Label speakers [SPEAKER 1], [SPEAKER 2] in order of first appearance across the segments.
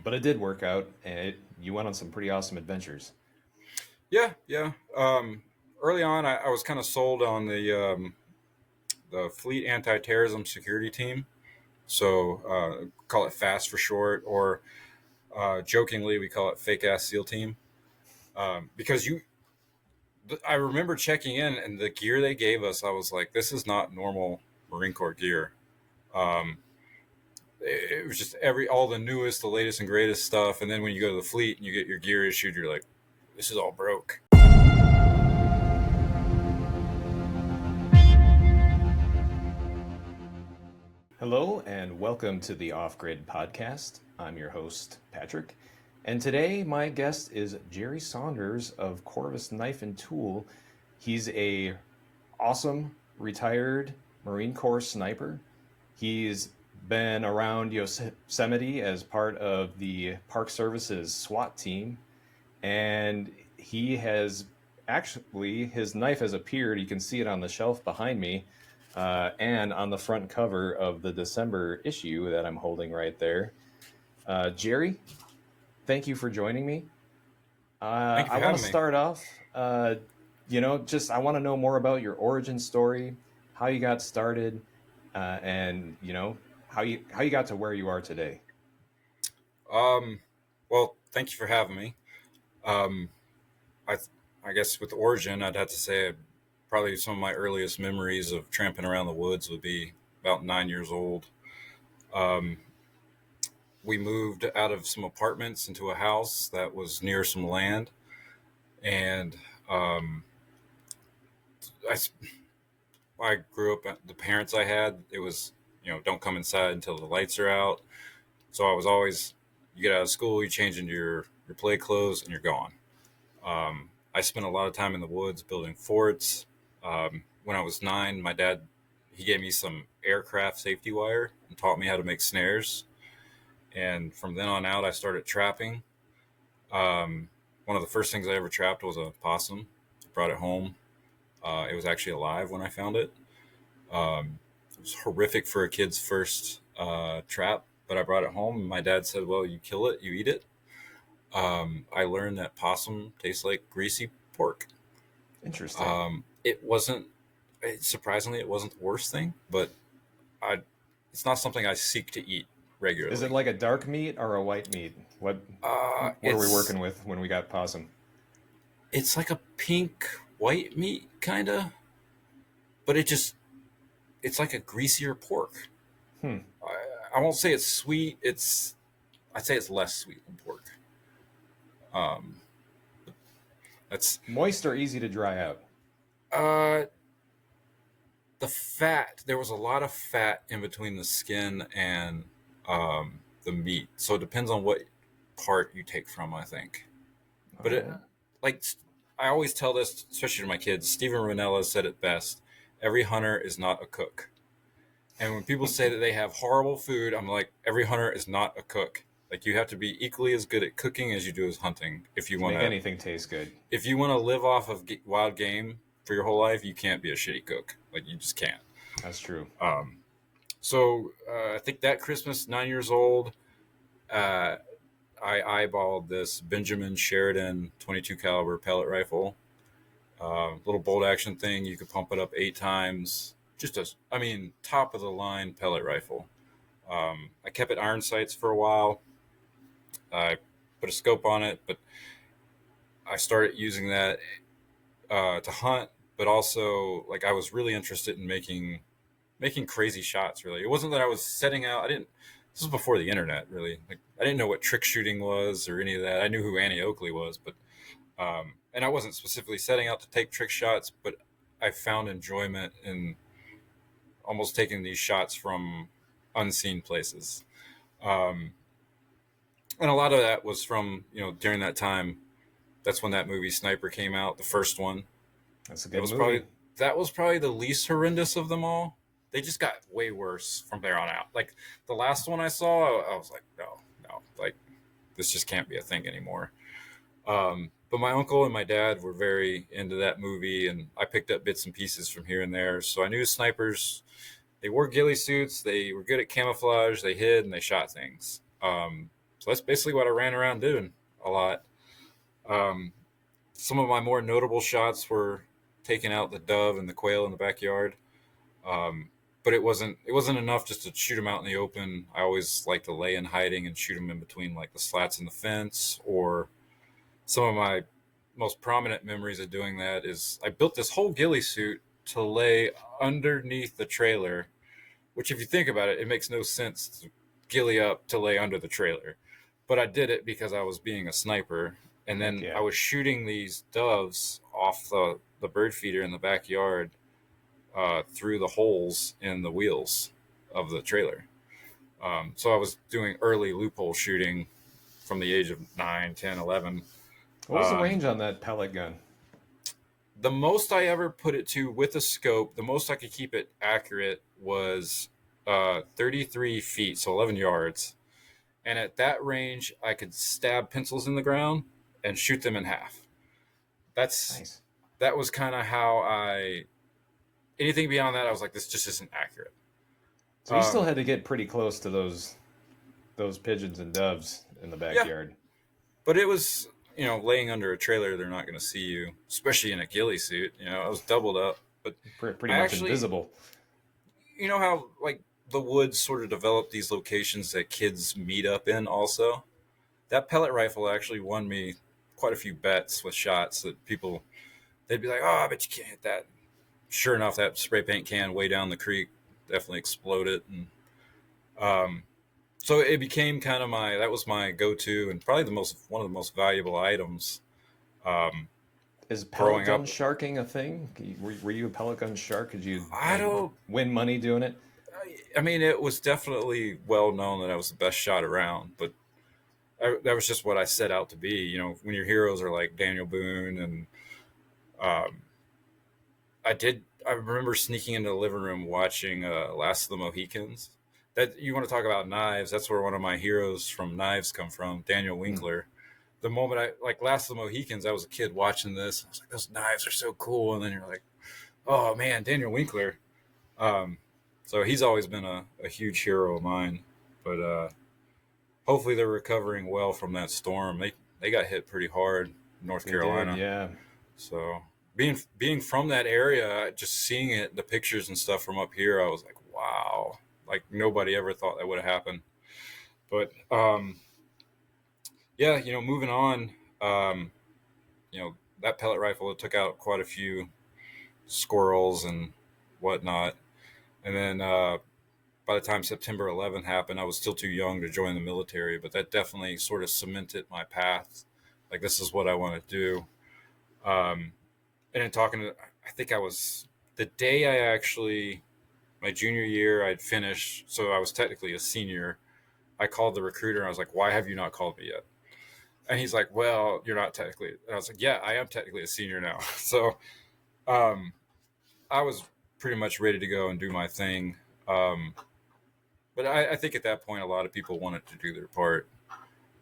[SPEAKER 1] But it did work out, and you went on some pretty awesome adventures.
[SPEAKER 2] Yeah. Early on, I was kind of sold on the Fleet Anti-Terrorism Security Team. So call it FAST for short, or jokingly we call it Fake Ass SEAL Team, because I remember checking in and the gear they gave us. I was like, this is not normal Marine Corps gear. Um, it was just all the newest, the latest and greatest stuff. And then when you go to the fleet and you get your gear issued, you're like, this is all broke.
[SPEAKER 1] Hello, and welcome to the Off-Grid Podcast. I'm your host, Patrick. And today, my guest is Jerry Saunders of Corvus Knife Tool. He's a awesome retired Marine Corps sniper. He's been around Yosemite as part of the Park Service's SWAT team. And he has actually, his knife has appeared. You can see it on the shelf behind me. And on the front cover of the December issue that I'm holding right there. Jerry, thank you for joining me.
[SPEAKER 2] Thank you for
[SPEAKER 1] I want to
[SPEAKER 2] having me.
[SPEAKER 1] start off, I want to know more about your origin story, how you got started, and, how you got to where you are today.
[SPEAKER 2] Well, thank you for having me. I guess with origin, I'd have to say probably some of my earliest memories of tramping around the woods would be about 9 years old. We moved out of some apartments into a house that was near some land, and I grew up. The parents I had, it was don't come inside until the lights are out. So I was always, you get out of school, you change into your play clothes, and you're gone. I spent a lot of time in the woods building forts. When I was 9, my dad, he gave me some aircraft safety wire and taught me how to make snares. And from then on out, I started trapping. One of the first things I ever trapped was a possum. Brought it home. It was actually alive when I found it. It was horrific for a kid's first trap, but I brought it home. And my dad said, well, you kill it, you eat it. I learned that possum tastes like greasy pork.
[SPEAKER 1] Interesting.
[SPEAKER 2] Surprisingly, it wasn't the worst thing, but it's not something I seek to eat regularly.
[SPEAKER 1] Is it like a dark meat or a white meat? What are we working with when we got possum?
[SPEAKER 2] It's like a pink white meat, kind of, but it's like a greasier pork. I won't say it's sweet. I'd say it's less sweet than pork. That's
[SPEAKER 1] moist or easy to dry out.
[SPEAKER 2] The fat. There was a lot of fat in between the skin and the meat, so it depends on what part you take from, I think. But I always tell this, especially to my kids. Stephen Ranella said it best: every hunter is not a cook. And when people say that they have horrible food, I'm like, every hunter is not a cook. Like, you have to be equally as good at cooking as you do as hunting. If you want to
[SPEAKER 1] make anything taste good.
[SPEAKER 2] If you want to live off of wild game for your whole life, you can't be a shitty cook. Like, you just can't.
[SPEAKER 1] That's true.
[SPEAKER 2] So I think that Christmas, 9 years old, I eyeballed this Benjamin Sheridan 22 caliber pellet rifle. Little bolt action thing. You could pump it up 8 times. Top of the line pellet rifle. I kept it iron sights for a while. I put a scope on it, but I started using that to hunt, but also, like, I was really interested in making crazy shots. Really, it wasn't that I was setting out. This was before the internet, really. Like, I didn't know what trick shooting was or any of that. I knew who Annie Oakley was, but and I wasn't specifically setting out to take trick shots, but I found enjoyment in almost taking these shots from unseen places. And a lot of that was from, during that time. That's when that movie Sniper came out, the first one.
[SPEAKER 1] That's a good movie.
[SPEAKER 2] That was probably the least horrendous of them all. They just got way worse from there on out. Like, the last one I saw, I was like, no, like, this just can't be a thing anymore. But my uncle and my dad were very into that movie, and I picked up bits and pieces from here and there. So I knew snipers, they wore ghillie suits, they were good at camouflage, they hid, and they shot things. So that's basically what I ran around doing a lot. Some of my more notable shots were taking out the dove and the quail in the backyard. But it wasn't enough just to shoot them out in the open. I always like to lay in hiding and shoot them in between like the slats in the fence. Or some of my most prominent memories of doing that is I built this whole ghillie suit to lay underneath the trailer, which if you think about it, it makes no sense to ghillie up to lay under the trailer. But I did it because I was being a sniper. And then I was shooting these doves off the bird feeder in the backyard through the holes in the wheels of the trailer. So I was doing early loophole shooting from the age of 9, 10, 11.
[SPEAKER 1] What was the range on that pellet gun?
[SPEAKER 2] The most I ever put it to with a scope, the most I could keep it accurate was 33 feet, so 11 yards. And at that range, I could stab pencils in the ground and shoot them in half. That's nice. That was kind of how anything beyond that, I was like, this just isn't accurate.
[SPEAKER 1] So you still had to get pretty close to those pigeons and doves in the backyard. Yeah.
[SPEAKER 2] But it was, laying under a trailer, they're not going to see you, especially in a ghillie suit. I was doubled up, but
[SPEAKER 1] pretty much invisible.
[SPEAKER 2] You know how like the woods sort of develop these locations that kids meet up in also? That pellet rifle actually won me quite a few bets with shots that people, they'd be like, oh, I bet you can't hit that. Sure enough, that spray paint can way down the creek definitely exploded. And so it became kind of that was my go-to and probably one of the most valuable items.
[SPEAKER 1] Is pellet gun sharking a thing? Were you a pellet gun shark? Could you win money doing it?
[SPEAKER 2] I mean, it was definitely well known that I was the best shot around, but that was just what I set out to be. When your heroes are like Daniel Boone and I remember sneaking into the living room watching Last of the Mohicans. That you want to talk about knives, that's where one of my heroes from knives come from, Daniel Winkler. The moment I like Last of the Mohicans, I was a kid watching this. I was like, those knives are so cool. And then you're like, oh man, Daniel Winkler. So he's always been a huge hero of mine. But hopefully they're recovering well from that storm. They got hit pretty hard in North Carolina.
[SPEAKER 1] Did, yeah.
[SPEAKER 2] So being from that area, just seeing it, the pictures and stuff from up here, I was like, wow. Like nobody ever thought that would have happened. But moving on, that pellet rifle, it took out quite a few squirrels and whatnot. And then by the time September 11th happened, I was still too young to join the military, but that definitely sort of cemented my path. Like, this is what I want to do. And then I think I was, the day I actually, my junior year, I'd finished, so I was technically a senior. I called the recruiter and I was like, why have you not called me yet? And he's like, well, you're not technically. And I was like, yeah, I am technically a senior now. So I was pretty much ready to go and do my thing. But I think at that point, a lot of people wanted to do their part.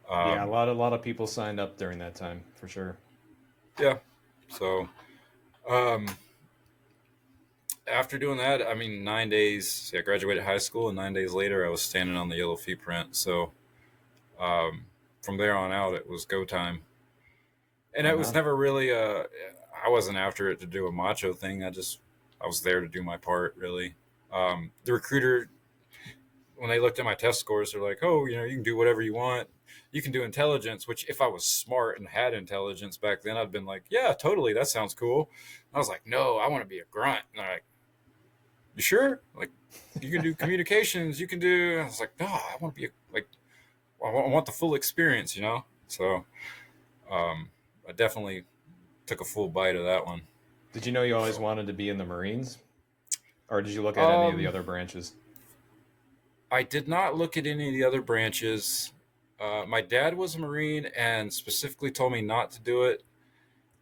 [SPEAKER 1] Yeah, a lot of people signed up during that time, for sure.
[SPEAKER 2] Yeah. So after doing that, I mean, 9 days, I graduated high school, and 9 days later, I was standing on the yellow feet print. So from there on out, it was go time. And it was never really I wasn't after it to do a macho thing. I was there to do my part, really. The recruiter, when they looked at my test scores, they're like, oh, you can do whatever you want. You can do intelligence, which if I was smart and had intelligence back then, I'd been like, yeah, totally. That sounds cool. And I was like, no, I want to be a grunt. And they're like, you sure? Like, you can do communications. You can do. And I was like, no, I want to be I want the full experience, So I definitely took a full bite of that one.
[SPEAKER 1] Did you know you always wanted to be in the Marines? Or did you look at any of the other branches?
[SPEAKER 2] I did not look at any of the other branches. My dad was a Marine and specifically told me not to do it.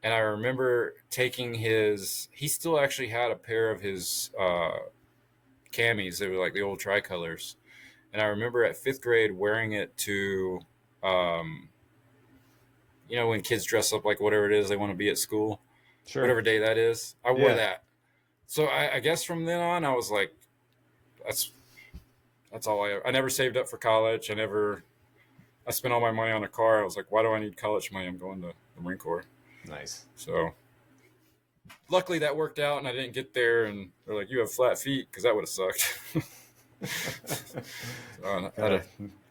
[SPEAKER 2] And I remember taking he still actually had a pair of his camis. They were like the old tricolors. And I remember at 5th grade wearing it to, when kids dress up like whatever it is they want to be at school. Sure. Whatever day that is. I wore that. So I guess from then on, I was like, that's all I never saved up for college. I never I spent all my money on a car. I was like, why do I need college money? I'm going to the Marine Corps.
[SPEAKER 1] Nice.
[SPEAKER 2] So luckily that worked out, and I didn't get there. And they're like, you have flat feet, because that would have sucked. So I had to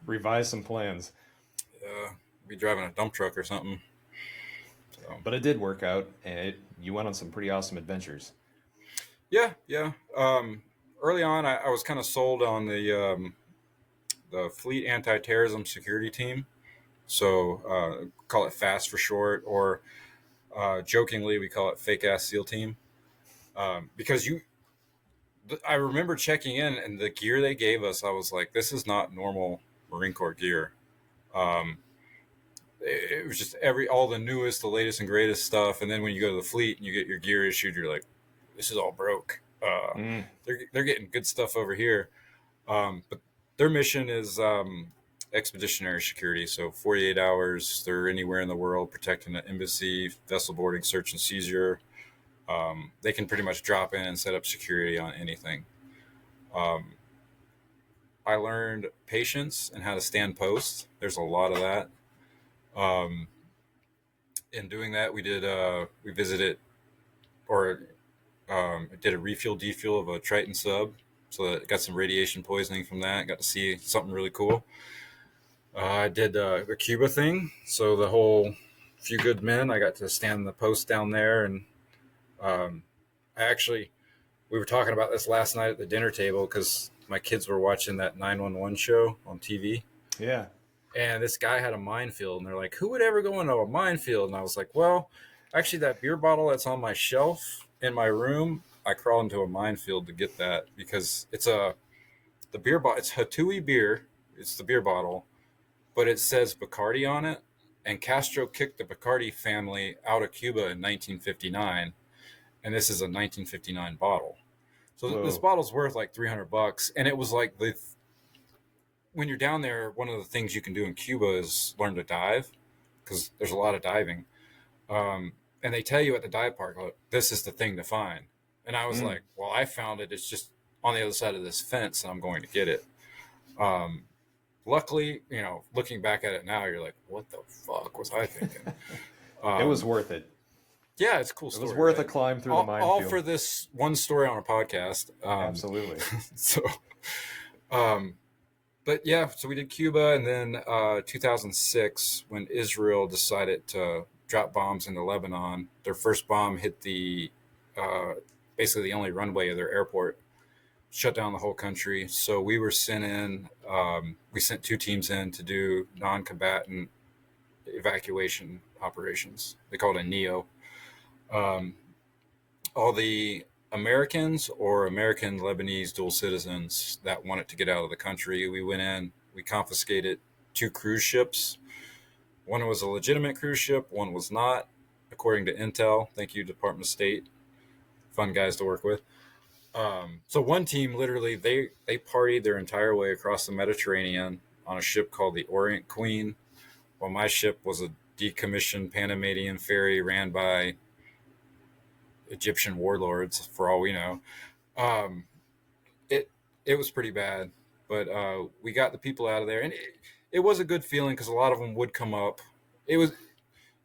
[SPEAKER 1] revise some plans.
[SPEAKER 2] be driving a dump truck or something. So.
[SPEAKER 1] But it did work out, and you went on some pretty awesome adventures.
[SPEAKER 2] Yeah. Early on, I was kind of sold on the Fleet Anti-Terrorism Security Team. So call it FAST for short, or jokingly we call it Fake Ass SEAL Team, because I remember checking in, and the gear they gave us, I was like, this is not normal Marine Corps gear. It was just all the newest, the latest and greatest stuff. And then when you go to the fleet and you get your gear issued, you're like, this is all broke. They're getting good stuff over here. But their mission is expeditionary security. So 48 hours, they're anywhere in the world protecting an embassy, vessel boarding, search and seizure. They can pretty much drop in and set up security on anything. I learned patience and how to stand post. There's a lot of that. In doing that, we visited or did a refuel defuel of a Triton sub. So that got some radiation poisoning from that. Got to see something really cool. I did the Cuba thing. So the whole Few Good Men, I got to stand the post down there. And we were talking about this last night at the dinner table because my kids were watching that 911 show on TV.
[SPEAKER 1] Yeah.
[SPEAKER 2] And this guy had a minefield, and they're like, who would ever go into a minefield? And I was like, well, actually, that beer bottle that's on my shelf in my room, I crawled into a minefield to get that, because it's the beer bottle. It's Hatui beer. It's the beer bottle, but it says Bacardi on it. And Castro kicked the Bacardi family out of Cuba in 1959. And this is a 1959 bottle. So this bottle's worth like $300. And it was like when you're down there, one of the things you can do in Cuba is learn to dive, because there's a lot of diving. And they tell you at the dive park, look, this is the thing to find. And I was like, well, I found it. It's just on the other side of this fence, and I'm going to get it. Luckily, looking back at it now, you're like, what the fuck was I thinking?
[SPEAKER 1] It was worth it.
[SPEAKER 2] Yeah, it's a cool story.
[SPEAKER 1] It was worth a climb through the minefield.
[SPEAKER 2] All for this one story on a podcast.
[SPEAKER 1] Absolutely.
[SPEAKER 2] So, but yeah, so we did Cuba, and then 2006, when Israel decided to drop bombs into Lebanon, their first bomb hit basically the only runway of their airport, shut down the whole country. So we were sent in. We sent 2 teams in to do non-combatant evacuation operations. They call it a NEO. All the Americans or American Lebanese dual citizens that wanted to get out of the country, we went in, we confiscated 2 cruise ships. One was a legitimate cruise ship, one was not, according to Intel. Thank you, Department of State. Fun guys to work with. So one team, literally, they partied their entire way across the Mediterranean on a ship called the Orient Queen, while my ship was a decommissioned Panamanian ferry ran by Egyptian warlords, for all we know. It was pretty bad, but we got the people out of there, and it was a good feeling, because a lot of them would come up. It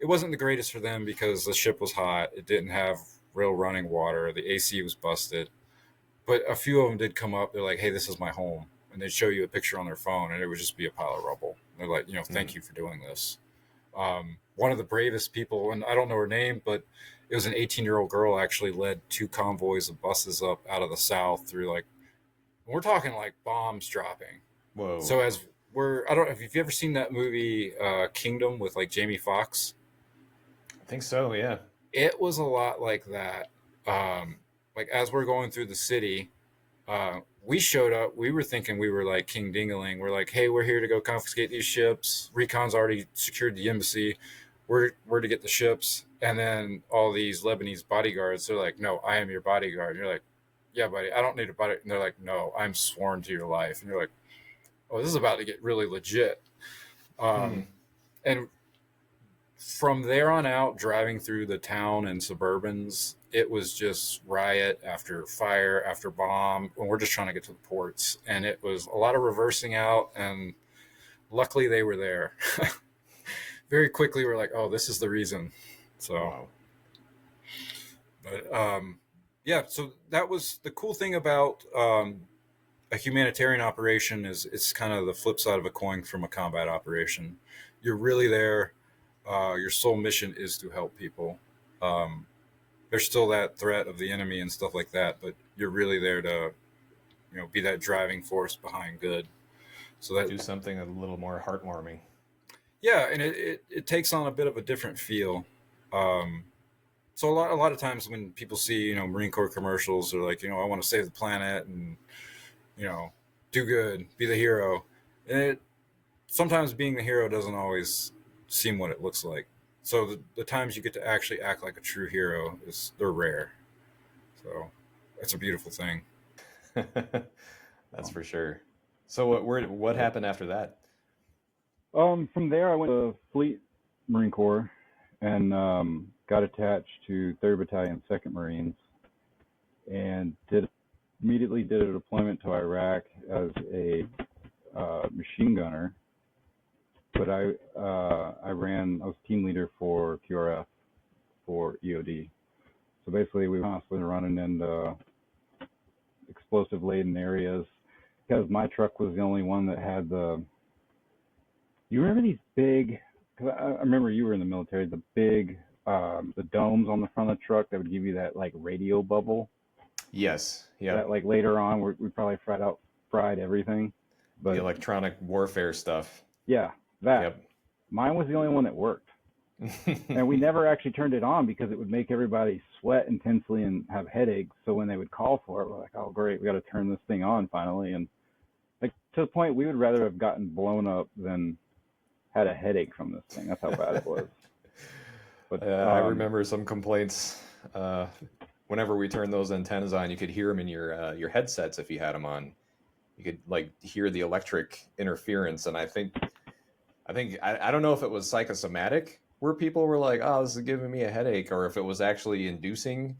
[SPEAKER 2] wasn't the greatest for them because the ship was hot. It didn't have real running water. The AC was busted, but a few of them did come up. They're like, hey, this is my home. And they'd show you a picture on their phone, and it would just be a pile of rubble. They're like, thank you for doing this. One of the bravest people, and I don't know her name, but it was an 18-year-old girl, actually led 2 convoys of buses up out of the south through, like, we're talking like bombs dropping.
[SPEAKER 1] Whoa.
[SPEAKER 2] So I don't know if you've ever seen that movie Kingdom with like Jamie Foxx.
[SPEAKER 1] I think so, yeah.
[SPEAKER 2] It was a lot like that. Like as we're going through the city, we showed up. We were thinking we were like King Dingaling. We're like, hey, we're here to go confiscate these ships. Recon's already secured the embassy. We're to get the ships. And then all these Lebanese bodyguards, they're like, no, I am your bodyguard. And you're like, yeah, buddy, I don't need a bodyguard. And they're like, no, I'm sworn to your life. And you're like, oh, this is about to get really legit. And from there on out, driving through the town and suburbans, it was just riot after fire after bomb. And we're just trying to get to the ports. And it was a lot of reversing out. And luckily they were there. Very quickly, we're like, oh, this is the reason. So,
[SPEAKER 1] Wow.
[SPEAKER 2] but yeah, so that was the cool thing about a humanitarian operation is it's kind of the flip side of a coin from a combat operation. You're really there. Your sole mission is to help people. There's still that threat of the enemy and stuff like that, but you're really there to, be that driving force behind good. So that
[SPEAKER 1] Do something a little more heartwarming.
[SPEAKER 2] yeah, and it takes on a bit of a different feel. So a lot of times when people see Marine Corps commercials, they're like, I want to save the planet and do good, be the hero. And sometimes being the hero doesn't always seem what it looks like. So the times you get to actually act like a true hero they're rare. So that's a beautiful thing.
[SPEAKER 1] That's for sure. So what happened after that?
[SPEAKER 3] From there, I went to Fleet Marine Corps and got attached to 3rd Battalion, 2nd Marines, and immediately did a deployment to Iraq as a machine gunner. But I was team leader for QRF for EOD. So basically, we were constantly running into explosive laden areas because my truck was the only one that had you remember these big, because I remember you were in the military, the big, the domes on the front of the truck that would give you that like radio bubble.
[SPEAKER 1] Yes. Yeah.
[SPEAKER 3] That like later on we probably fried everything. But
[SPEAKER 1] the electronic warfare stuff.
[SPEAKER 3] Yeah, that.
[SPEAKER 1] Yep.
[SPEAKER 3] Mine was the only one that worked. And we never actually turned it on because it would make everybody sweat intensely and have headaches. So when they would call for it, we're like, oh, great, we got to turn this thing on finally. And like to the point we would rather have gotten blown up than had a headache from this thing. That's how bad it was. But
[SPEAKER 1] I remember some complaints. Whenever we turned those antennas on, you could hear them in your headsets if you had them on. You could like hear the electric interference, and I don't know if it was psychosomatic where people were like, "Oh, this is giving me a headache," or if it was actually inducing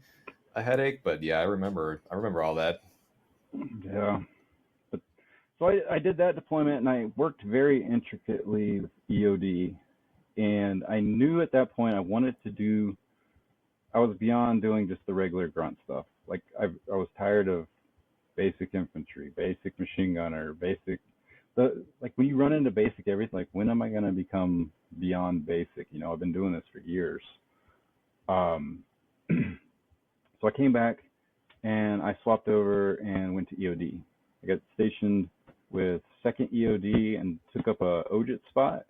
[SPEAKER 1] a headache. But yeah, I remember all that.
[SPEAKER 3] Yeah. But so I did that deployment, and I worked very intricately with EOD, and I knew at that point I was beyond doing just the regular grunt stuff. Like I was tired of basic infantry, basic machine gunner, like when you run into basic everything, like when am I going to become beyond basic? I've been doing this for years. So I came back and I swapped over and went to EOD. I got stationed with 2nd EOD and took up a OJIT spot.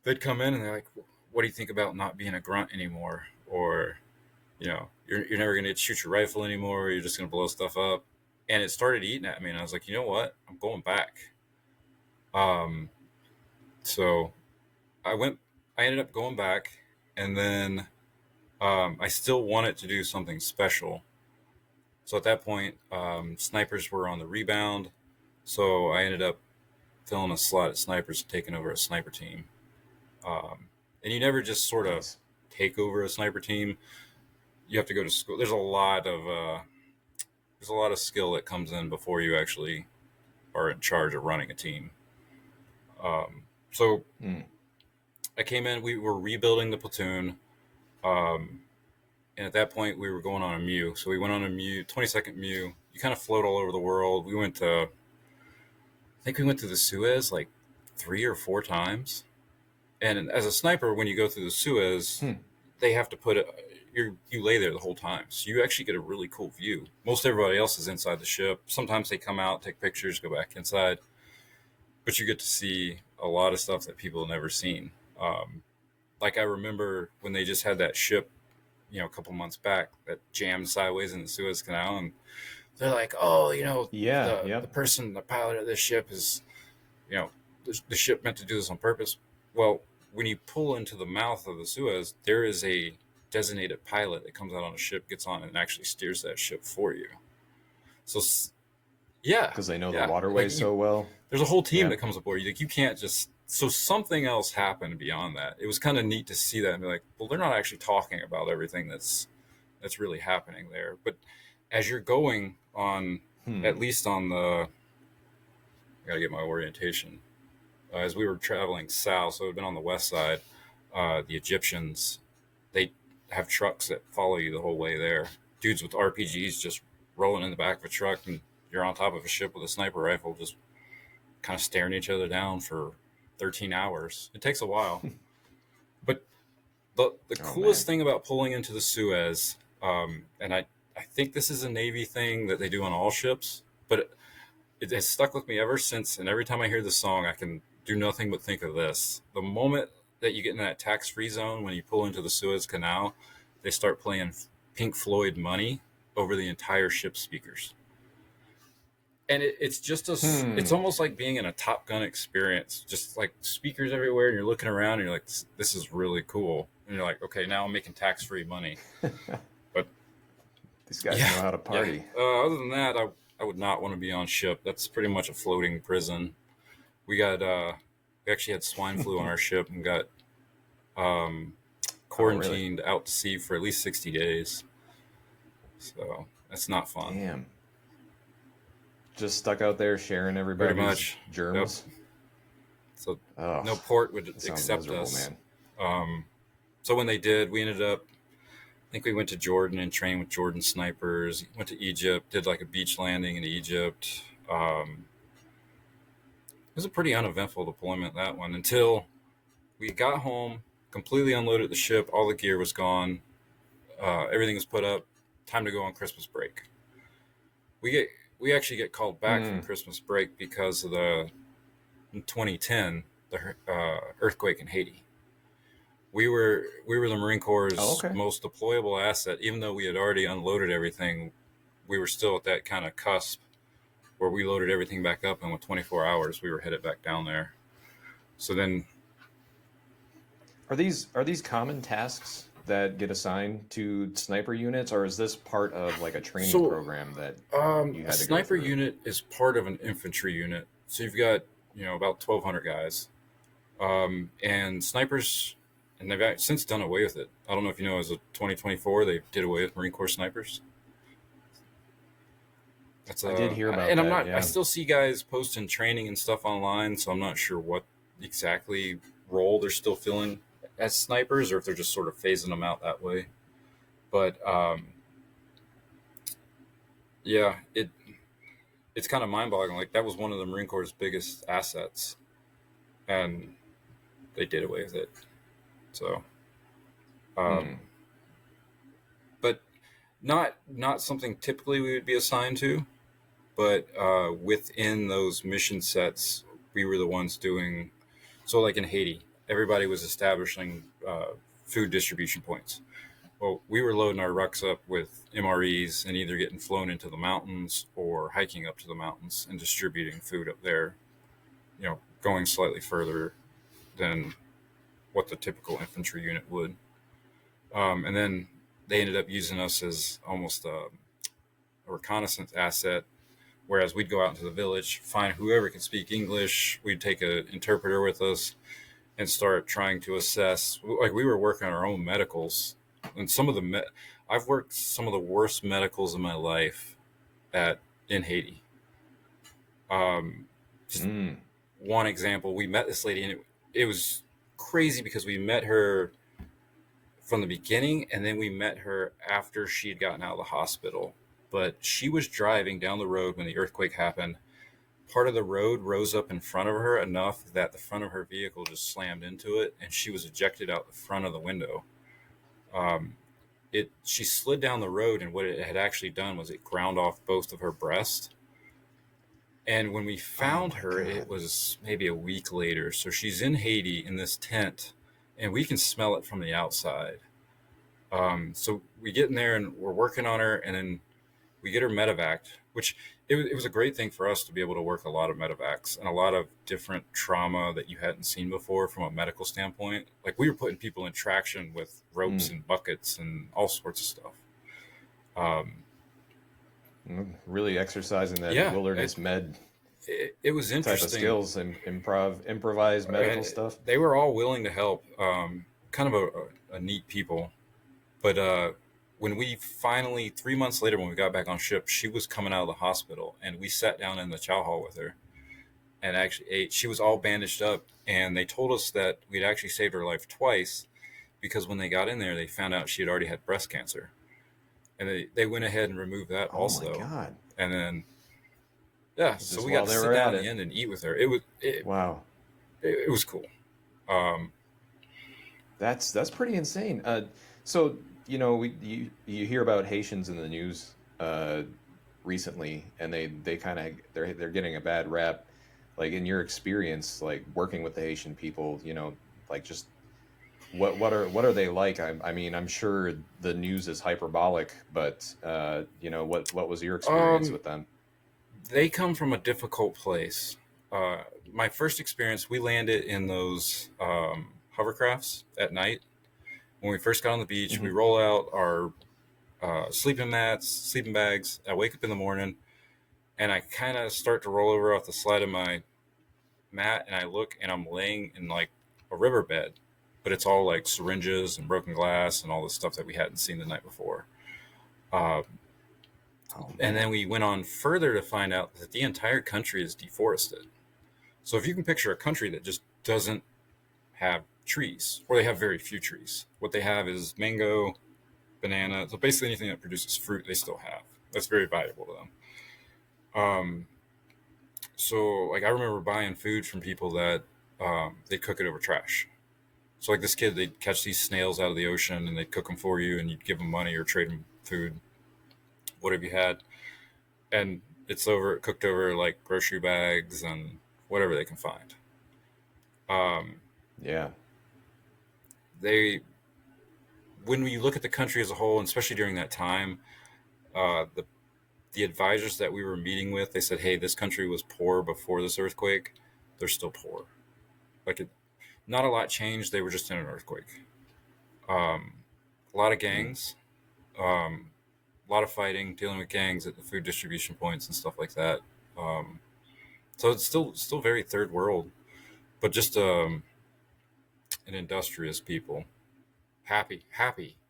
[SPEAKER 2] They'd come in and they're like, what do you think about not being a grunt anymore? Or, you're never going to shoot your rifle anymore. Or you're just going to blow stuff up. And it started eating at me. And I was like, you know what? I'm going back. So I ended up going back, and then I still wanted to do something special. So at that point, snipers were on the rebound. So I ended up filling a slot at snipers and taking over a sniper team. And you never just sort of take over a sniper team. You have to go to school. There's a lot of skill that comes in before you actually are in charge of running a team. I came in, we were rebuilding the platoon. And at that point we were going on a MEU. So we went on a MEU, 22nd MEU. You kind of float all over the world. I think we went to the Suez like 3 or 4 times. And as a sniper, when you go through the Suez, they have to you lay there the whole time. So you actually get a really cool view. Most everybody else is inside the ship. Sometimes they come out, take pictures, go back inside. But you get to see a lot of stuff that people have never seen. Like I remember when they just had that ship, a couple months back that jammed sideways in the Suez Canal. And they're like, oh, the pilot of this ship is, the ship meant to do this on purpose. Well, when you pull into the mouth of the Suez, there is a designated pilot that comes out on a ship, gets on, and actually steers that ship for you. So, yeah.
[SPEAKER 1] Because they know the waterway so well.
[SPEAKER 2] There's a whole team that comes aboard. You can't just... So something else happened beyond that. It was kind of neat to see that and be like, well, they're not actually talking about everything that's really happening there. But as you're going on, at least on I got to get my orientation. as we were traveling south, so we've been on the west side. The Egyptians, they have trucks that follow you the whole way there. Dudes with RPGs just rolling in the back of a truck, and you're on top of a ship with a sniper rifle, just kind of staring each other down for 13 hours. It takes a while. But the coolest thing about pulling into the Suez, and I think this is a Navy thing that they do on all ships, but it has stuck with me ever since. And every time I hear the song, I can do nothing but think of this. The moment that you get in that tax-free zone, when you pull into the Suez Canal, they start playing Pink Floyd Money over the entire ship's speakers. And it's just it's almost like being in a Top Gun experience, just like speakers everywhere, and you're looking around and you're like, this is really cool. And you're like, okay, now I'm making tax-free money. But
[SPEAKER 1] these guys know how to party.
[SPEAKER 2] Yeah. Other than that, I would not want to be on ship. That's pretty much a floating prison. We actually had swine flu on our ship and got quarantined out to sea for at least 60 days. So that's not fun.
[SPEAKER 1] Damn. Just stuck out there sharing everybody's germs.
[SPEAKER 2] Yep. So no port would accept us. Man. So when they did, we ended up, I think we went to Jordan and trained with Jordan snipers, went to Egypt, did like a beach landing in Egypt. It was a pretty uneventful deployment, that one, until we got home, completely unloaded the ship. All the gear was gone. Everything was put up. Time to go on Christmas break. We actually get called back from Christmas break because of in 2010, the earthquake in Haiti. We were the Marine Corps' most deployable asset. Even though we had already unloaded everything, we were still at that kind of cusp where we loaded everything back up, and with 24 hours, we were headed back down there. So then,
[SPEAKER 1] are these common tasks that get assigned to sniper units, or is this part of like a training program that you had
[SPEAKER 2] a
[SPEAKER 1] to
[SPEAKER 2] sniper
[SPEAKER 1] go through?
[SPEAKER 2] Unit is part of an infantry unit. So you've got about 1,200 guys, and snipers, and they've since done away with it. I don't know if you know, as of 2024, they did away with Marine Corps snipers.
[SPEAKER 1] I did hear about that.
[SPEAKER 2] And I still see guys posting training and stuff online, so I'm not sure what exactly role they're still filling as snipers, or if they're just sort of phasing them out that way. But it's kind of mind-boggling. Like, that was one of the Marine Corps' biggest assets, and they did away with it. So, but not something typically we would be assigned to, but within those mission sets, we were the ones doing. So, like in Haiti, everybody was establishing food distribution points. Well, we were loading our rucks up with MREs and either getting flown into the mountains or hiking up to the mountains and distributing food up there, going slightly further than what the typical infantry unit would. And then they ended up using us as almost a reconnaissance asset, whereas we'd go out into the village, find whoever could speak English, we'd take an interpreter with us, and start trying to assess. Like, we were working on our own medicals, and I've worked some of the worst medicals in my life in Haiti. One example, we met this lady, and it was crazy because we met her from the beginning, and then we met her after she had gotten out of the hospital. But she was driving down the road when the earthquake happened. Part of the road rose up in front of her enough that the front of her vehicle just slammed into it, and she was ejected out the front of the window. She slid down the road, and what it had actually done was it ground off both of her breasts. And when we found her, it was maybe a week later. So she's in Haiti in this tent, and we can smell it from the outside. So we get in there, and we're working on her, and then we get her medevaced, which it was a great thing for us to be able to work a lot of medevacs and a lot of different trauma that you hadn't seen before from a medical standpoint. Like, we were putting people in traction with ropes and buckets and all sorts of stuff.
[SPEAKER 1] Really exercising that wilderness med.
[SPEAKER 2] It was interesting.
[SPEAKER 1] Type of skills and improvised medical stuff.
[SPEAKER 2] They were all willing to help. Kind of a neat people. But when we finally, 3 months later, when we got back on ship, she was coming out of the hospital, and we sat down in the chow hall with her. and actually ate. She was all bandaged up, and they told us that we'd actually saved her life twice, because when they got in there, they found out she had already had breast cancer, and they went ahead and removed that
[SPEAKER 1] Oh
[SPEAKER 2] also.
[SPEAKER 1] my God.
[SPEAKER 2] And then yeah,
[SPEAKER 1] Just
[SPEAKER 2] so we
[SPEAKER 1] while
[SPEAKER 2] got to
[SPEAKER 1] they
[SPEAKER 2] sit
[SPEAKER 1] were
[SPEAKER 2] down
[SPEAKER 1] at
[SPEAKER 2] in the
[SPEAKER 1] it.
[SPEAKER 2] end and eat with her.
[SPEAKER 1] Wow.
[SPEAKER 2] It was cool. Um,
[SPEAKER 1] That's pretty insane. So you hear about Haitians in the news recently, and they kind of they're getting a bad rap. Like in your experience, like working with the Haitian people, like just what are they like? I mean, I'm sure the news is hyperbolic, but what was your experience
[SPEAKER 2] um,
[SPEAKER 1] with them?
[SPEAKER 2] they come from a difficult place. Uh, my first experience, we landed in those hovercrafts at night. When we first got on the beach, we
[SPEAKER 1] Hmm.
[SPEAKER 2] roll out our sleeping mats, sleeping bags. I wake up in the morning, and I kind of start to roll over off the side of my mat, and I look, and I'm laying in like a riverbed, but it's all like syringes and broken glass and all the stuff that we hadn't seen the night before. Uh,
[SPEAKER 1] Oh
[SPEAKER 2] and then
[SPEAKER 1] man.
[SPEAKER 2] we went on further to find out that the entire country is deforested. So if you can picture a country that just doesn't have trees, or they have very few trees, what they have is mango, banana. So basically anything that produces fruit, they still have. That's very valuable to them. Um, so like I remember buying food from people that they cook it over trash. So like this kid, they'd catch these snails out of the ocean and they'd cook them for you, and you'd give them money or trade them food, whatever you had, and it's cooked over like grocery bags and whatever they can find. Um,
[SPEAKER 1] Yeah.
[SPEAKER 2] they when you look at the country as a whole, and especially during that time, the advisors that we were meeting with, they said, "Hey, this country was poor before this earthquake. They're still poor. Like not a lot changed. They were just in an earthquake. Um, a lot of
[SPEAKER 1] Mm.
[SPEAKER 2] gangs, um, a lot of fighting, dealing with gangs at the food distribution points and stuff like that. Um, so it's still very third world, but just an industrious people, happy.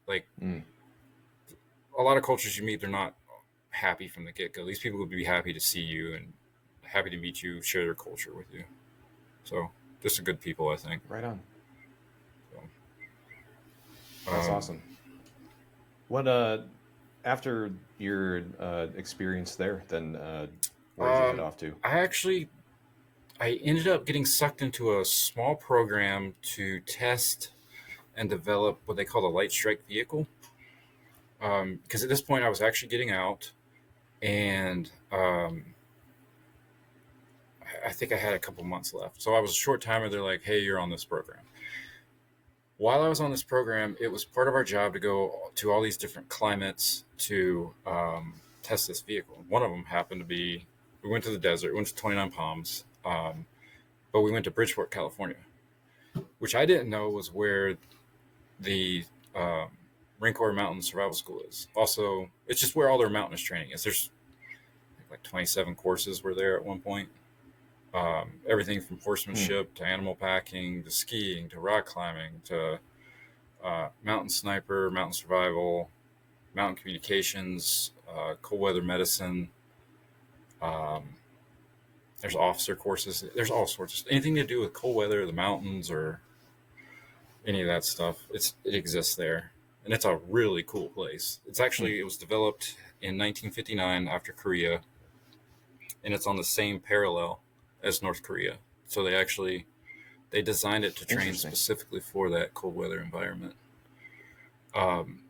[SPEAKER 2] Like
[SPEAKER 1] Mm.
[SPEAKER 2] a lot of cultures you meet, they're not happy from the get go. These people would be happy to see you and happy to meet you, share their culture with you. So just a good people, I think.
[SPEAKER 1] Right on.
[SPEAKER 2] So,
[SPEAKER 1] That's awesome. What after your experience there, then where did you head
[SPEAKER 2] um,
[SPEAKER 1] off to?
[SPEAKER 2] I ended up getting sucked into a small program to test and develop what they call the light strike vehicle. Because at this point, I was actually getting out, and I think I had a couple months left. So I was a short timer. They're like, "Hey, you're on this program." While I was on this program, it was part of our job to go to all these different climates to test this vehicle. One of them happened to be we went to the desert, we went to 29 Palms, but we went to Bridgeport, California, which I didn't know was where the um, Marine Corps Mountain Survival School is. Also, it's just where all their mountainous training is. There's like 27 courses were there at one point. Everything from
[SPEAKER 1] Hmm.
[SPEAKER 2] horsemanship to animal packing to skiing to rock climbing to mountain sniper, mountain survival, mountain communications, cold weather medicine. Um, there's officer courses. There's all sorts of anything to do with cold weather, the mountains, or any of that stuff. It exists there, and it's a really cool place.
[SPEAKER 1] Hmm.
[SPEAKER 2] It was developed in 1959 after Korea, and it's on the same parallel as North Korea. So they designed it to train
[SPEAKER 1] Interesting.
[SPEAKER 2] specifically for that cold weather environment. Um,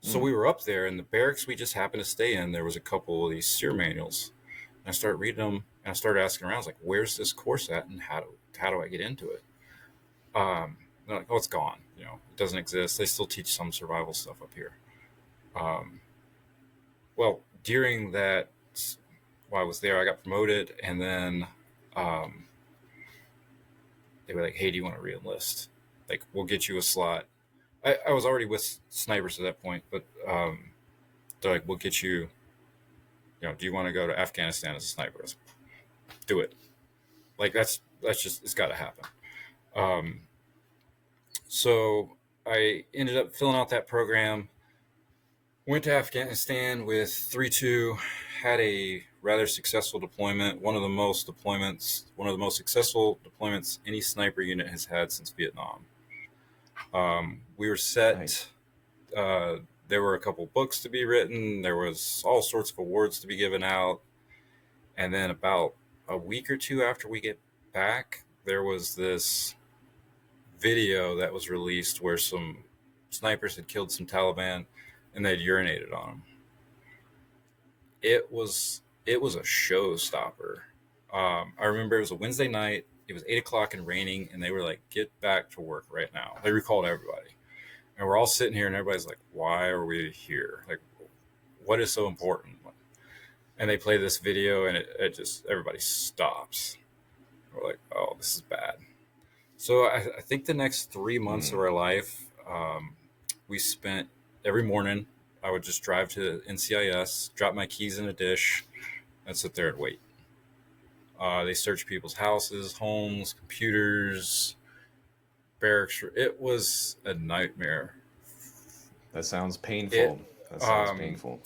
[SPEAKER 2] so
[SPEAKER 1] Hmm.
[SPEAKER 2] we were up there, and the barracks we just happened to stay in, there was a couple of these SEER manuals. And I started reading them, and I started asking around. I was like, "Where's this course at, and how do I get into it?" They're like, "Oh, it's gone. It doesn't exist. They still teach some survival stuff up here." Um, well, during that, while I was there, I got promoted, and then um, they were like, "Hey, do you want to re-enlist? Like, we'll get you a slot." I was already with snipers at that point, but they're like, "We'll get you. Do you want to go to Afghanistan as a sniper? I was like, do it. Like that's just it's got to happen." Um, so I ended up filling out that program. Went to Afghanistan with 3-2, had a rather successful deployment. One of the most successful deployments any sniper unit has had since Vietnam. We were set.
[SPEAKER 1] Nice.
[SPEAKER 2] There were a couple books to be written. There was all sorts of awards to be given out. And then about a week or two after we get back, there was this video that was released where some snipers had killed some Taliban and they'd urinated on them. It was a showstopper. I remember it was a Wednesday night. It was 8 o'clock and raining, and they were like, "Get back to work right now." They recalled everybody, and we're all sitting here, and everybody's like, "Why are we here? Like, what is so important?" And they play this video, and it just, everybody stops. We're like, "Oh, this is bad." So I think the next 3 months of our life, we spent every morning. I would just drive to NCIS, drop my keys in a dish, and sit there and wait. They searched people's houses, homes, computers, barracks. It was a nightmare.
[SPEAKER 1] That sounds painful. Painful.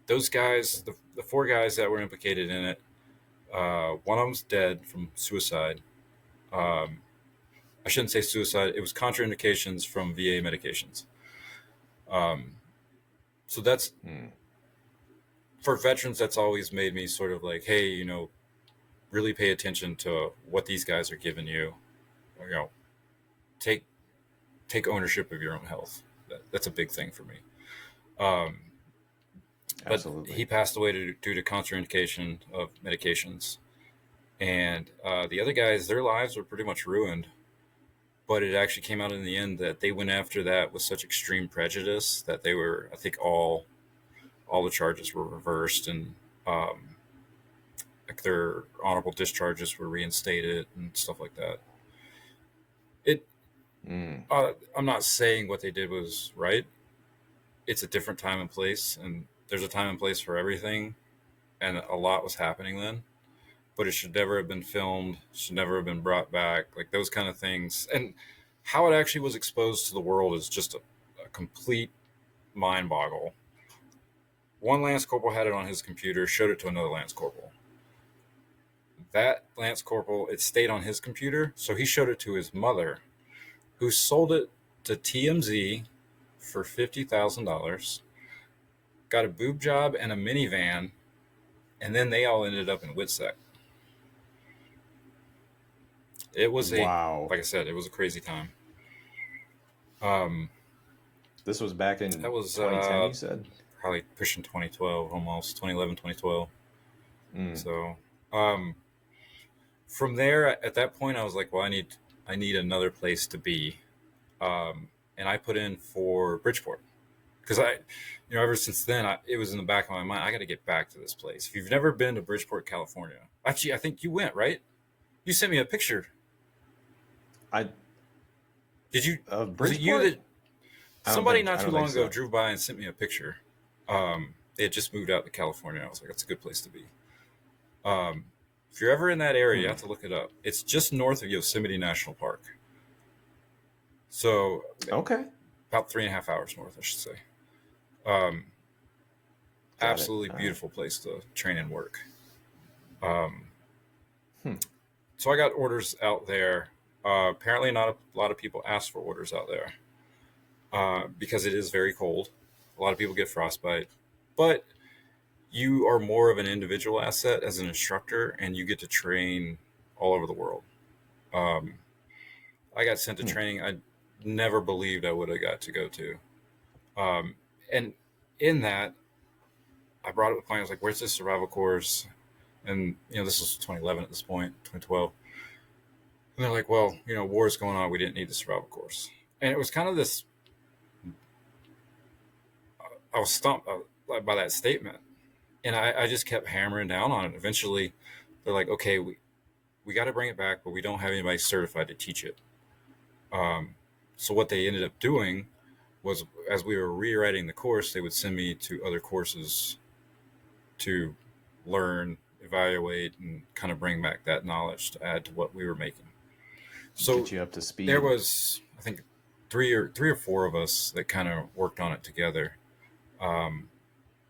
[SPEAKER 2] Those guys, the 4 guys that were implicated in it, one of them's dead from suicide. I shouldn't say suicide. It was contraindications from VA medications. So that's, for veterans, that's always made me sort of like, hey, you know, really pay attention to what these guys are giving you. You know, take ownership of your own health. That's a big thing for me.
[SPEAKER 1] Absolutely.
[SPEAKER 2] But he passed away due to contraindication of medications. And the other guys, their lives were pretty much ruined. But it actually came out in the end that they went after that with such extreme prejudice that they were, I think, all the charges were reversed, and like their honorable discharges were reinstated and stuff like that. I'm not saying what they did was right. It's a different time and place, and there's a time and place for everything, and a lot was happening then. But it should never have been filmed, should never have been brought back, like those kind of things. And how it actually was exposed to the world is just a complete mind boggle. One Lance Corporal had it on his computer, showed it to another Lance Corporal. That Lance Corporal, it stayed on his computer, so he showed it to his mother, who sold it to TMZ for $50,000, got a boob job and a minivan, and then they all ended up in WITSEC. It was like I said, it was a crazy time.
[SPEAKER 1] This was back in 2010, you said?
[SPEAKER 2] Probably pushing 2012, almost 2011, 2012. So from there, at that point, I was like, well, I need another place to be. And I put in for Bridgeport, because ever since then, it was in the back of my mind, I got to get back to this place. If you've never been to Bridgeport, California, actually, I think you went, right? You sent me a picture. Did you? Was it you that? Somebody not too long ago drove by and sent me a picture. They had just moved out to California. I was like, that's a good place to be. If you're ever in that area, you have to look it up. It's just north of Yosemite National Park. So,
[SPEAKER 1] okay,
[SPEAKER 2] about 3.5 hours north, I should say. Absolutely beautiful place to train and work. So I got orders out there. Apparently not a lot of people ask for orders out there because it is very cold. A lot of people get frostbite, but you are more of an individual asset as an instructor, and you get to train all over the world. I got sent to training I never believed I would have got to go to. And in that, I brought up the point. I was like, where's this survival course? And, this was 2011 at this point, 2012. And they're like, well, war is going on. We didn't need the survival course. And it was kind of this, I was stumped by that statement. And I just kept hammering down on it. Eventually, they're like, okay, we got to bring it back, but we don't have anybody certified to teach it. So what they ended up doing was, as we were rewriting the course, they would send me to other courses to learn, evaluate, and kind of bring back that knowledge to add to what we were making. So
[SPEAKER 1] get you up to speed.
[SPEAKER 2] There was, I think, three or four of us that kind of worked on it together.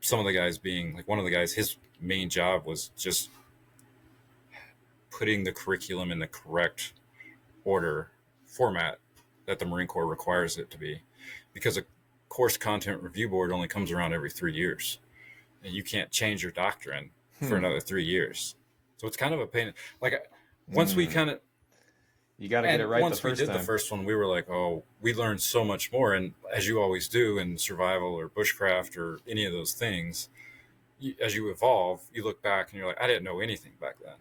[SPEAKER 2] some of the guys being like one of the guys, his main job was just putting the curriculum in the correct order format that the Marine Corps requires it to be, because a course content review board only comes around every 3 years, and you can't change your doctrine for another 3 years. So it's kind of a pain. Like once we kind of,
[SPEAKER 1] you got to get it right.
[SPEAKER 2] Once we did the first one, we were like, oh, we learned so much more. And as you always do in survival or bushcraft or any of those things, as you evolve, you look back and you're like, I didn't know anything back then.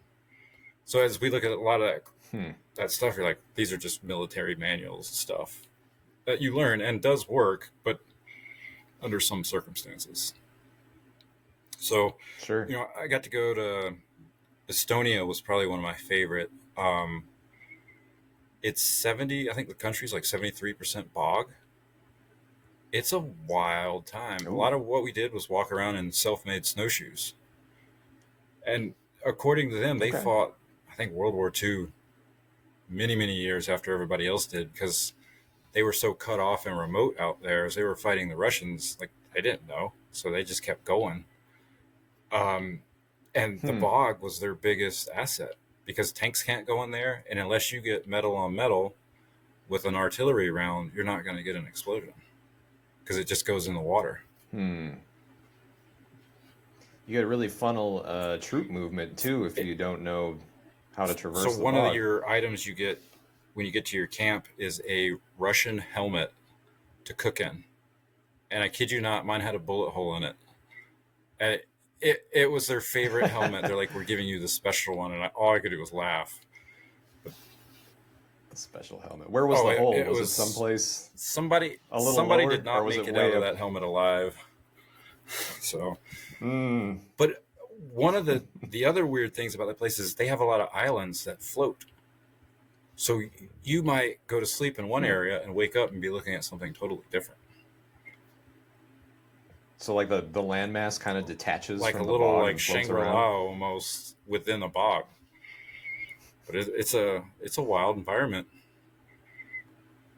[SPEAKER 2] So as we look at a lot of that stuff, you're like, these are just military manuals and stuff that you learn and does work, but under some circumstances. So,
[SPEAKER 1] sure.
[SPEAKER 2] I got to go to Estonia, was probably one of my favorite. It's 70, I think the country's like 73% bog. It's a wild time. Ooh. A lot of what we did was walk around in self-made snowshoes. And according to them, they fought, I think, World War II many, many years after everybody else did, because they were so cut off and remote out there. As they were fighting the Russians, like, they didn't know. So they just kept going. And the bog was their biggest asset, because tanks can't go in there. And unless you get metal on metal with an artillery round, you're not going to get an explosion, because it just goes in the water.
[SPEAKER 1] You got to really funnel troop movement too if you don't know how to traverse the bog.
[SPEAKER 2] So one of your items you get when you get to your camp is a Russian helmet to cook in. And I kid you not, mine had a bullet hole in it. And it was their favorite helmet. They're like, we're giving you the special one. And all I could do was laugh.
[SPEAKER 1] The special helmet. Where was the hole? Was it someplace?
[SPEAKER 2] Somebody
[SPEAKER 1] lower,
[SPEAKER 2] did not make it out of that helmet alive. So, but one of the other weird things about that place is they have a lot of islands that float. So you might go to sleep in one area and wake up and be looking at something totally different.
[SPEAKER 1] So like the landmass kind of detaches
[SPEAKER 2] like
[SPEAKER 1] from
[SPEAKER 2] a
[SPEAKER 1] the
[SPEAKER 2] little
[SPEAKER 1] bog
[SPEAKER 2] like
[SPEAKER 1] and floats
[SPEAKER 2] Shangri-La
[SPEAKER 1] around?
[SPEAKER 2] almost within a bog. But it's a wild environment.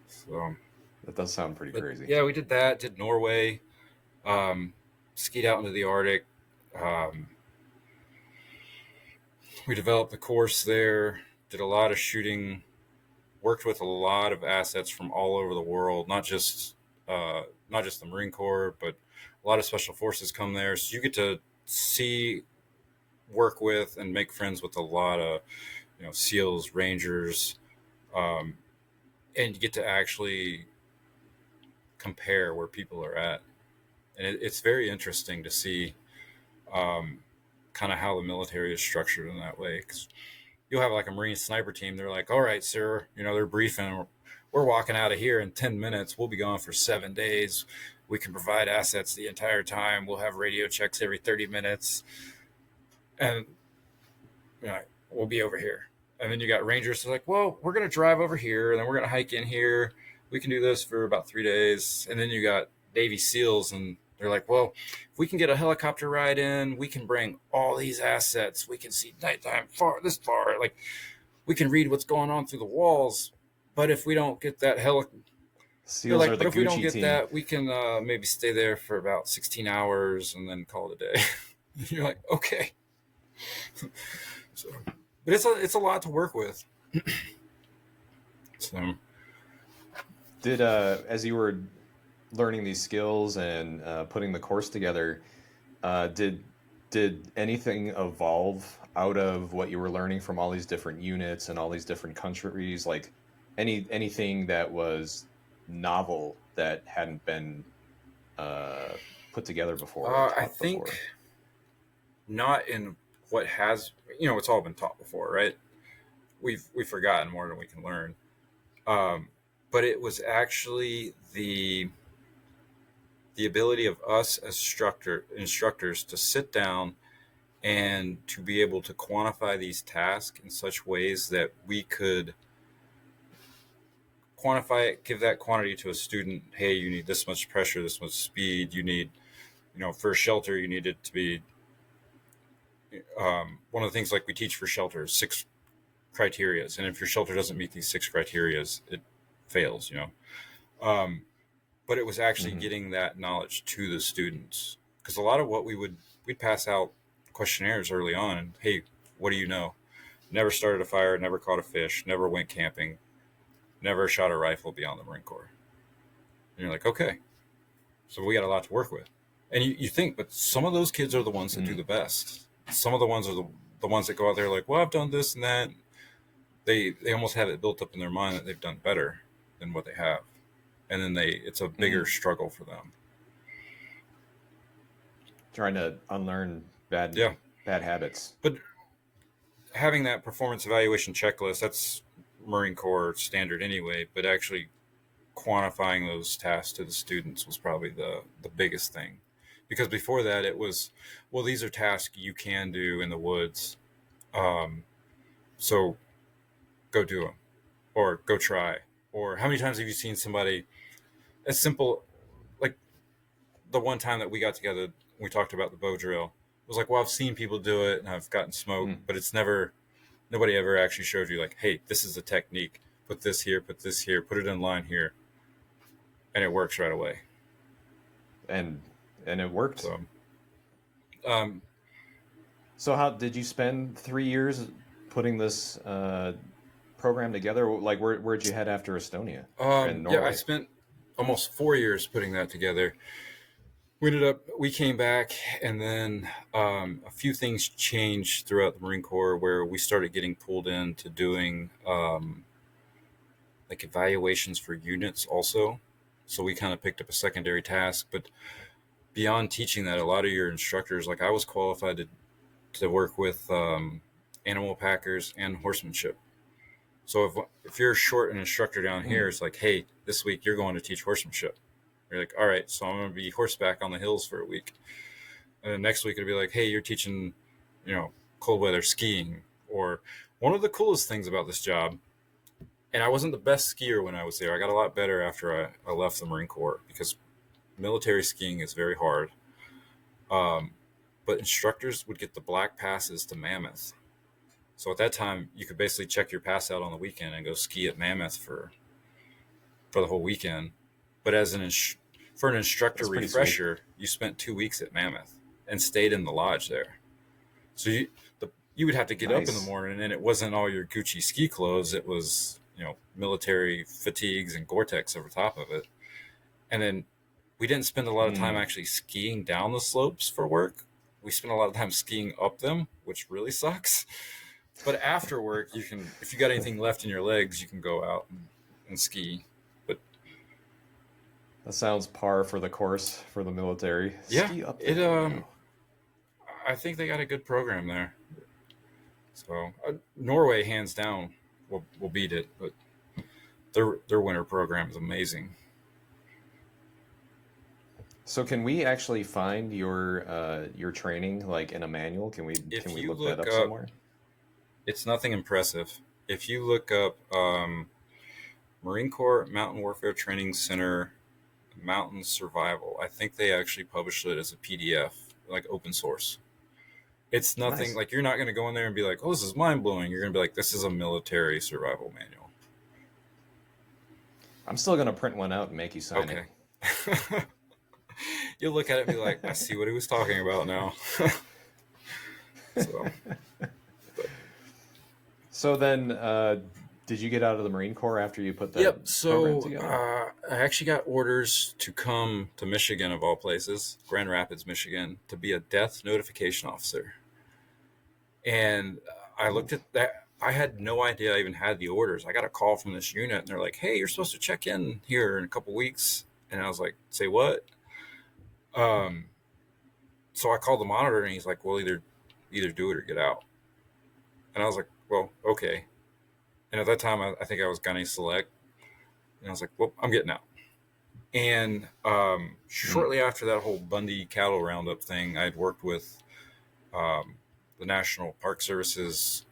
[SPEAKER 2] So
[SPEAKER 1] that does sound pretty crazy.
[SPEAKER 2] Yeah, we did that. Did Norway. Skied out into the Arctic. We developed the course there. Did a lot of shooting. Worked with a lot of assets from all over the world. Not just the Marine Corps, but a lot of special forces come there. So you get to see, work with, and make friends with a lot of, SEALs, Rangers, and you get to actually compare where people are at. And it's very interesting to see kind of how the military is structured in that way. Because you'll have like a Marine sniper team. They're like, all right, sir, they're briefing. We're walking out of here in 10 minutes. We'll be gone for 7 days. We can provide assets the entire time. We'll have radio checks every 30 minutes. And we'll be over here. And then you got Rangers. They're like, well, we're going to drive over here, and then we're going to hike in here. We can do this for about 3 days. And then you got Navy SEALs, and they're like, well, if we can get a helicopter ride in, we can bring all these assets. We can see nighttime this far. Like, we can read what's going on through the walls. But if we don't get that
[SPEAKER 1] SEALs are the
[SPEAKER 2] if we don't
[SPEAKER 1] Gucci
[SPEAKER 2] get
[SPEAKER 1] team.
[SPEAKER 2] that, we can maybe stay there for about 16 hours and then call it a day. You're like, okay. So, but it's a lot to work with. So,
[SPEAKER 1] Did as you were learning these skills and putting the course together, did anything evolve out of what you were learning from all these different units and all these different countries? Like anything that was novel that hadn't been put together before?
[SPEAKER 2] I think not in what has, it's all been taught before, right? We've forgotten more than we can learn. But it was actually the ability of us as instructors to sit down and to be able to quantify these tasks in such ways that we could quantify it, give that quantity to a student. Hey, you need this much pressure, this much speed. You need, for shelter, you need it to be, one of the things like we teach for shelter is 6 criterias. And if your shelter doesn't meet these 6 criterias, it fails, But it was actually getting that knowledge to the students because a lot of what we'd pass out questionnaires early on, and hey, what do you know? Never started a fire, never caught a fish, never went camping, never shot a rifle beyond the Marine Corps. And you're like, okay, so we got a lot to work with. And you think, but some of those kids are the ones that do the best. Some of the ones are the ones that go out there like, well, I've done this and that. They almost have it built up in their mind that they've done better than what they have. And then it's a bigger struggle for them.
[SPEAKER 1] Trying to unlearn bad habits.
[SPEAKER 2] But having that performance evaluation checklist, that's Marine Corps standard anyway, but actually quantifying those tasks to the students was probably the biggest thing. Because before that, it was, well, these are tasks you can do in the woods. So go do them, or go try. Or how many times have you seen somebody as simple, like the one time that we got together, we talked about the bow drill. It was like, well, I've seen people do it and I've gotten smoke, but it's nobody ever actually showed you like, hey, this is a technique. Put this here, put it in line here. And it works right away.
[SPEAKER 1] And it worked.
[SPEAKER 2] So
[SPEAKER 1] how did you spend 3 years putting this program together? Like, where'd you head after Estonia?
[SPEAKER 2] Yeah, I spent almost 4 years putting that together. We came back, and then a few things changed throughout the Marine Corps where we started getting pulled into doing like evaluations for units also. So we kind of picked up a secondary task. But beyond teaching that, a lot of your instructors, like I was qualified to work with animal packers and horsemanship. So if you're short an instructor down here, it's like, hey, this week you're going to teach horsemanship. You're like, all right, so I'm going to be horseback on the hills for a week. And then next week it'll be like, hey, you're teaching, cold weather skiing. Or one of the coolest things about this job, and I wasn't the best skier when I was there. I got a lot better after I left the Marine Corps because military skiing is very hard. But instructors would get the black passes to Mammoth. So at that time, you could basically check your pass out on the weekend and go ski at Mammoth for the whole weekend. But for an instructor refresher, you spent 2 weeks at Mammoth and stayed in the lodge there. So you would have to get up in the morning, and it wasn't all your Gucci ski clothes. It was military fatigues and Gore-Tex over top of it. And then we didn't spend a lot of time actually skiing down the slopes for work. We spent a lot of time skiing up them, which really sucks. But after work, you can, if you got anything left in your legs, you can go out and ski. But
[SPEAKER 1] that sounds par for the course for the military.
[SPEAKER 2] Yeah,
[SPEAKER 1] ski up
[SPEAKER 2] I think they got a good program there. So Norway, hands down, will beat it. But their winter program is amazing.
[SPEAKER 1] So can we actually find your training like in a manual? Can we look that up somewhere?
[SPEAKER 2] It's nothing impressive. If you look up Marine Corps Mountain Warfare Training Center Mountain Survival, I think they actually published it as a PDF, like open source. It's nothing like you're not going to go in there and be like, oh, this is mind blowing. You're going to be like, this is a military survival manual.
[SPEAKER 1] I'm still going to print one out and make you sign
[SPEAKER 2] it. You'll look at it and be like, I see what he was talking about now.
[SPEAKER 1] So then, did you get out of the Marine Corps after you put that program together?
[SPEAKER 2] I actually got orders to come to Michigan, of all places, Grand Rapids, Michigan, to be a death notification officer. And I looked at that. I had no idea I even had the orders. I got a call from this unit, and they're like, hey, you're supposed to check in here in a couple weeks. And I was like, say what? So I called the monitor, and he's like, well, either do it or get out. And I was like, well, okay. And at that time, I think I was gunny select. And I was like, well, I'm getting out. And shortly after that whole Bundy cattle roundup thing, I'd worked with the National Park Service's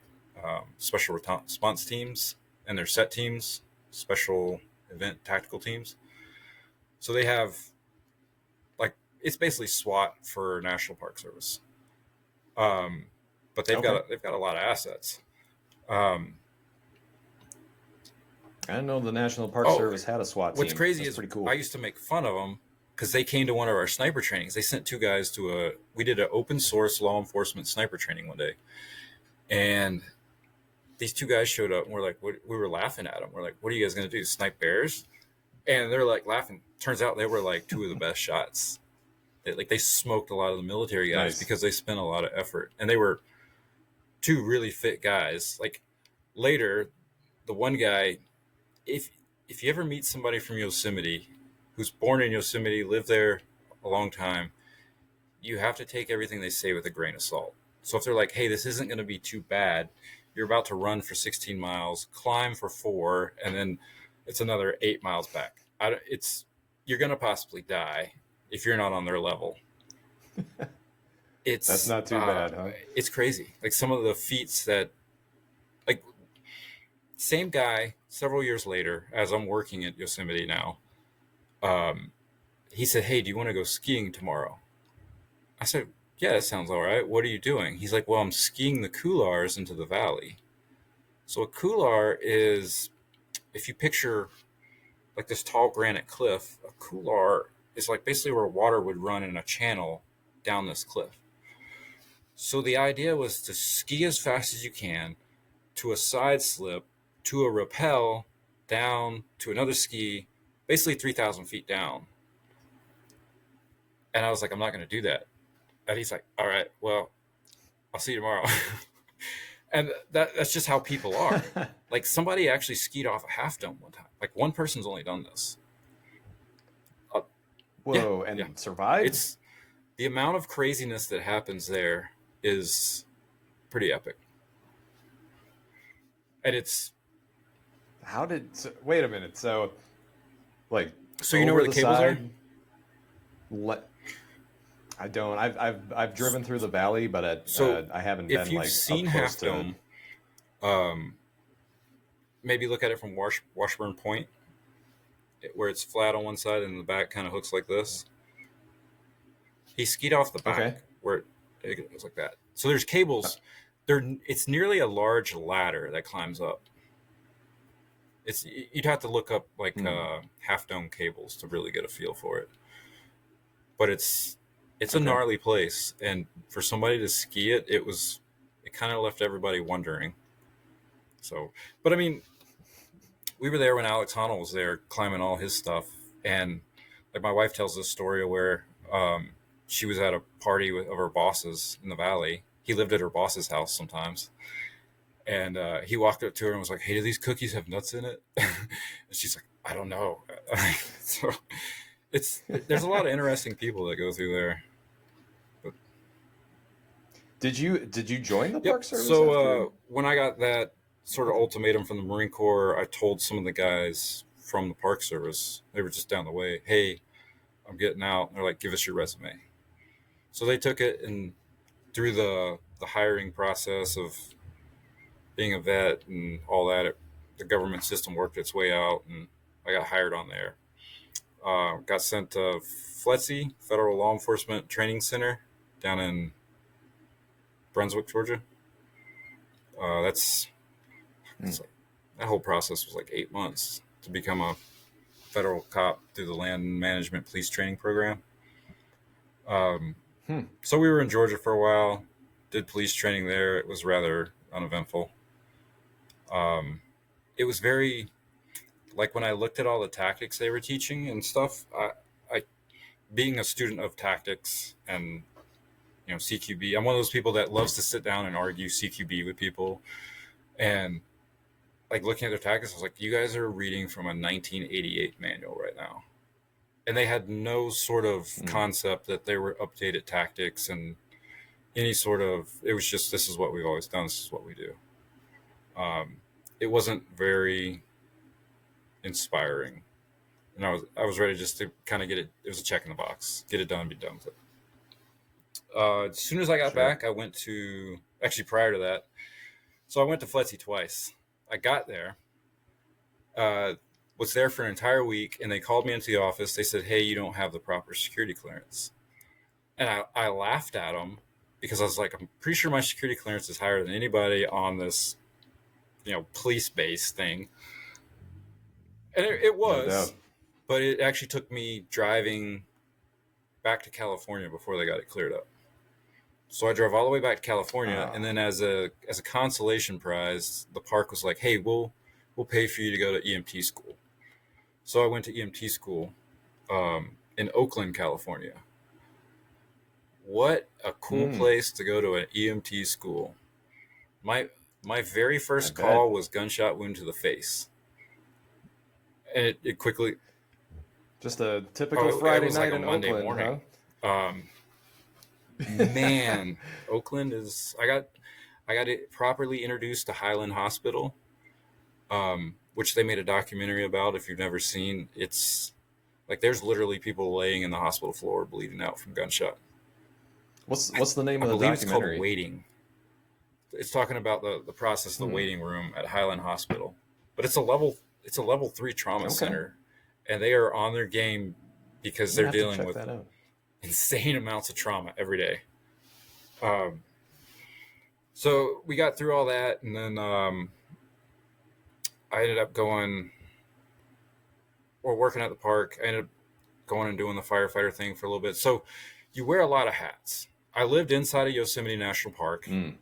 [SPEAKER 2] special response teams and their set teams, special event tactical teams. So they have, like, it's basically SWAT for National Park Service. But they've got a lot of assets. I
[SPEAKER 1] didn't know the National Park Service had a SWAT team.
[SPEAKER 2] What's crazy
[SPEAKER 1] That's
[SPEAKER 2] is
[SPEAKER 1] pretty cool.
[SPEAKER 2] I used to make fun of them because they came to one of our sniper trainings. They sent two guys we did an open source law enforcement sniper training one day. And these two guys showed up and we're like, we were laughing at them. We're like, what are you guys going to do? Snipe bears? And they're like laughing. Turns out they were like two of the best shots. They smoked a lot of the military guys
[SPEAKER 1] Nice.
[SPEAKER 2] because they spent a lot of effort. And they were two really fit guys. Like later, the one guy, if you ever meet somebody from Yosemite who's born in Yosemite, lived there a long time, you have to take everything they say with a grain of salt. So if they're like, hey, this isn't going to be too bad, you're about to run for 16 miles, climb for 4, and then it's another 8 miles back. You're going to possibly die if you're not on their level.
[SPEAKER 1] That's not too bad, huh?
[SPEAKER 2] It's crazy. Like some of the feats that, like, same guy several years later, as I'm working at Yosemite now, he said, hey, do you want to go skiing tomorrow? I said, yeah, that sounds all right. What are you doing? He's like, well, I'm skiing the couloirs into the valley. So a couloir is, if you picture like this tall granite cliff, a couloir is like basically where water would run in a channel down this cliff. So the idea was to ski as fast as you can to a side slip, to a rappel, down to another ski, basically 3,000 feet down. And I was like, I'm not going to do that. And he's like, all right, well, I'll see you tomorrow. And that's just how people are. Like somebody actually skied off a half dome one time. Like one person's only done this.
[SPEAKER 1] Whoa,
[SPEAKER 2] yeah,
[SPEAKER 1] and survived?
[SPEAKER 2] It's the amount of craziness that happens there is pretty epic. And it's
[SPEAKER 1] wait a minute. So like,
[SPEAKER 2] so you know where the cables are?
[SPEAKER 1] I don't. I've driven through the valley, but I haven't been like up close to it.
[SPEAKER 2] If you've seen Half Dome, maybe look at it from Washburn Point, where it's flat on one side and the back kind of hooks like this. He skied off the back where it goes like that. So there's cables. It's nearly a large ladder that climbs up. You'd have to look up like Half Dome cables to really get a feel for it. But it's a gnarly place, and for somebody to ski it, it kind of left everybody wondering. So, but I mean, we were there when Alex Honnold was there climbing all his stuff, and like my wife tells this story where she was at a party of her boss's in the valley. He lived at her boss's house sometimes, and he walked up to her and was like, "Hey, do these cookies have nuts in it?" And she's like, "I don't know." So there's a lot of interesting people that go through there. But
[SPEAKER 1] Did you join the Park Service?
[SPEAKER 2] So when I got that sort of ultimatum from the Marine Corps, I told some of the guys from the Park Service, they were just down the way, "Hey, I'm getting out." And they're like, "Give us your resume." So they took it, and through the hiring process of being a vet and all that, the government system worked its way out, and I got hired on there. Got sent to FLETC, Federal Law Enforcement Training Center, down in Brunswick, Georgia. That whole process was like 8 months to become a federal cop through the Land Management Police Training Program. So we were in Georgia for a while, did police training there. It was rather uneventful. It was very, like when I looked at all the tactics they were teaching and stuff, I being a student of tactics and, CQB, I'm one of those people that loves to sit down and argue CQB with people. And like looking at their tactics, I was like, you guys are reading from a 1988 manual right now. And they had no sort of concept that they were updated tactics and any sort of, it was just, this is what we've always done. This is what we do. It wasn't very inspiring. And I was ready just to kind of get it. It was a check in the box, get it done and be done with it. As soon as I got back, I went to, actually prior to that, so I went to FLETC twice. I got there, was there for an entire week, and they called me into the office. They said, "Hey, you don't have the proper security clearance." And I laughed at them because I was like, I'm pretty sure my security clearance is higher than anybody on this, police-based thing. And it was, but it actually took me driving back to California before they got it cleared up. So I drove all the way back to California, and then as a consolation prize, the park was like, "Hey, we'll pay for you to go to EMT school." So I went to EMT school in Oakland, California. What a cool place to go to an EMT school. My very first call was gunshot wound to the face. And it quickly...
[SPEAKER 1] Just a typical Friday night in
[SPEAKER 2] Monday
[SPEAKER 1] Oakland,
[SPEAKER 2] morning.
[SPEAKER 1] huh?
[SPEAKER 2] Man, Oakland is... I got it properly introduced to Highland Hospital, which they made a documentary about. If you've never seen, it's like there's literally people laying in the hospital floor bleeding out from gunshot.
[SPEAKER 1] What's the name of the
[SPEAKER 2] documentary?
[SPEAKER 1] documentary?
[SPEAKER 2] It's called Waiting. It's talking about the process of the waiting room at Highland Hospital. But it's a level 3 trauma center, and they are on their game because they're dealing with insane amounts of trauma every day. So we got through all that, and then I ended up working at the park. I ended up going and doing the firefighter thing for a little bit. So you wear a lot of hats. I lived inside of Yosemite National Park, and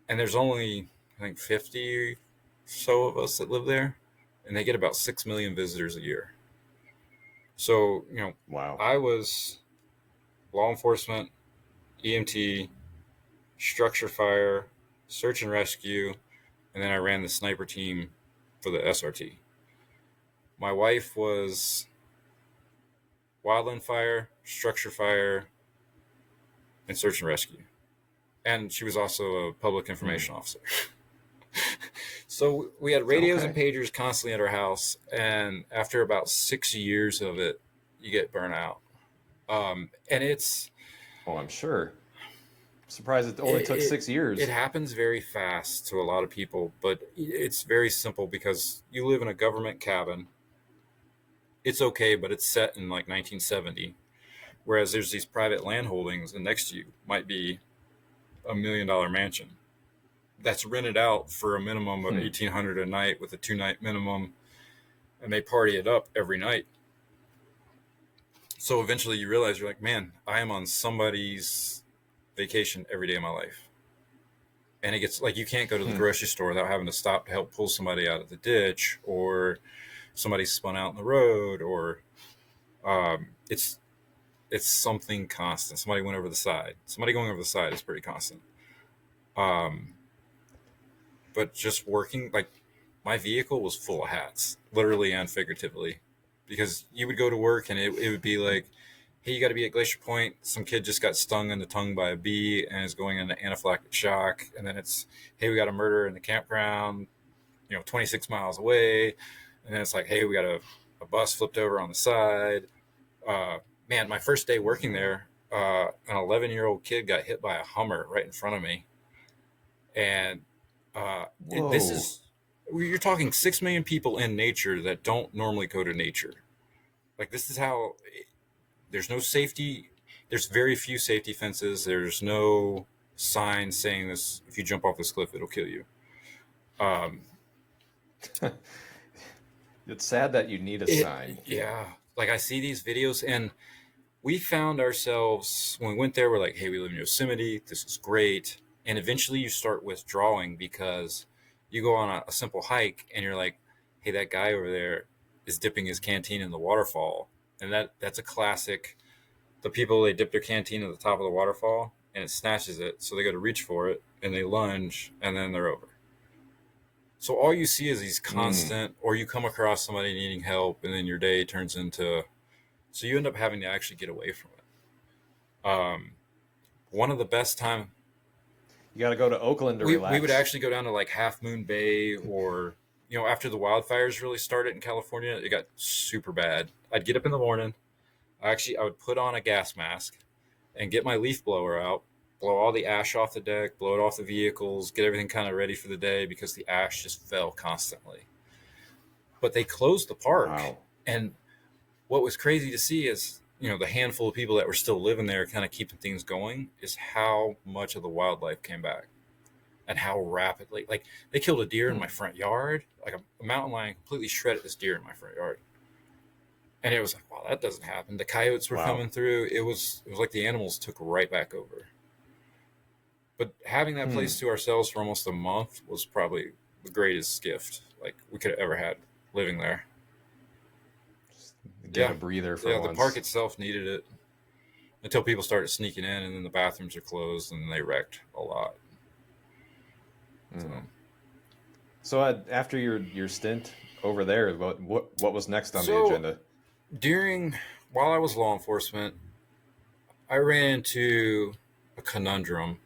[SPEAKER 2] there's only, I think, 50 or so of us that live there, and they get about 6 million visitors a year. So, wow. I was law enforcement, EMT, structure fire, search and rescue, and then I ran the sniper team for the SRT. My wife was wildland fire, structure fire, and search and rescue. And she was also a public information officer. So we had radios and pagers constantly at our house. And after about 6 years of it, you get burnout. And it's...
[SPEAKER 1] Oh, I'm sure. Surprised it only took 6 years.
[SPEAKER 2] It happens very fast to a lot of people, but it's very simple because you live in a government cabin. It's okay, but it's set in like 1970. Whereas there's these private land holdings, and next to you might be $1 million mansion that's rented out for a minimum of $1,800 a night with a 2-night minimum, and they party it up every night. So eventually you realize you're like, man, I am on somebody's vacation every day of my life. And it gets like, you can't go to the grocery store without having to stop to help pull somebody out of the ditch, or somebody spun out in the road, or it's something constant. Somebody went over the side. Somebody going over the side is pretty constant. But just working, like, my vehicle was full of hats, literally and figuratively, because you would go to work and it would be like, hey, you got to be at Glacier Point. Some kid just got stung in the tongue by a bee and is going into anaphylactic shock. And then it's, hey, we got a murder in the campground, 26 miles away. And then it's like, hey, we got a bus flipped over on the side. Man, my first day working there, an 11-year-old kid got hit by a Hummer right in front of me. And you're talking 6 million people in nature that don't normally go to nature. Like, this is how, there's no safety. There's very few safety fences. There's no sign saying this, if you jump off this cliff, it'll kill you.
[SPEAKER 1] It's sad that you need a sign.
[SPEAKER 2] Yeah. Like, I see these videos, and we found ourselves, when we went there, we're like, hey, we live in Yosemite. This is great. And eventually you start withdrawing because you go on a simple hike and you're like, hey, that guy over there is dipping his canteen in the waterfall. And that's a classic. The people, they dip their canteen at the top of the waterfall and it snatches it. So they go to reach for it and they lunge and then they're over. So all you see is these constant, or you come across somebody needing help and then your day turns into, so you end up having to actually get away from it. One of the best time.
[SPEAKER 1] You got to go to Oakland to relax.
[SPEAKER 2] We would actually go down to like Half Moon Bay, or, after the wildfires really started in California, it got super bad. I'd get up in the morning. I would put on a gas mask and get my leaf blower out, blow all the ash off the deck, blow it off the vehicles, get everything kind of ready for the day because the ash just fell constantly. But they closed the park. Wow. And what was crazy to see is, the handful of people that were still living there kind of keeping things going, is how much of the wildlife came back and how rapidly. Like, they killed a deer in my front yard. Like, a mountain lion completely shredded this deer in my front yard. And it was like, wow, that doesn't happen. The coyotes were coming through. It was like the animals took right back over. But having that place to ourselves for almost a month was probably the greatest gift like we could have ever had living there.
[SPEAKER 1] Just get a breather for once.
[SPEAKER 2] The park itself needed it until people started sneaking in, and then the bathrooms are closed, and they wrecked a lot.
[SPEAKER 1] So after your stint over there, what was next on the agenda?
[SPEAKER 2] While I was law enforcement, I ran into a conundrum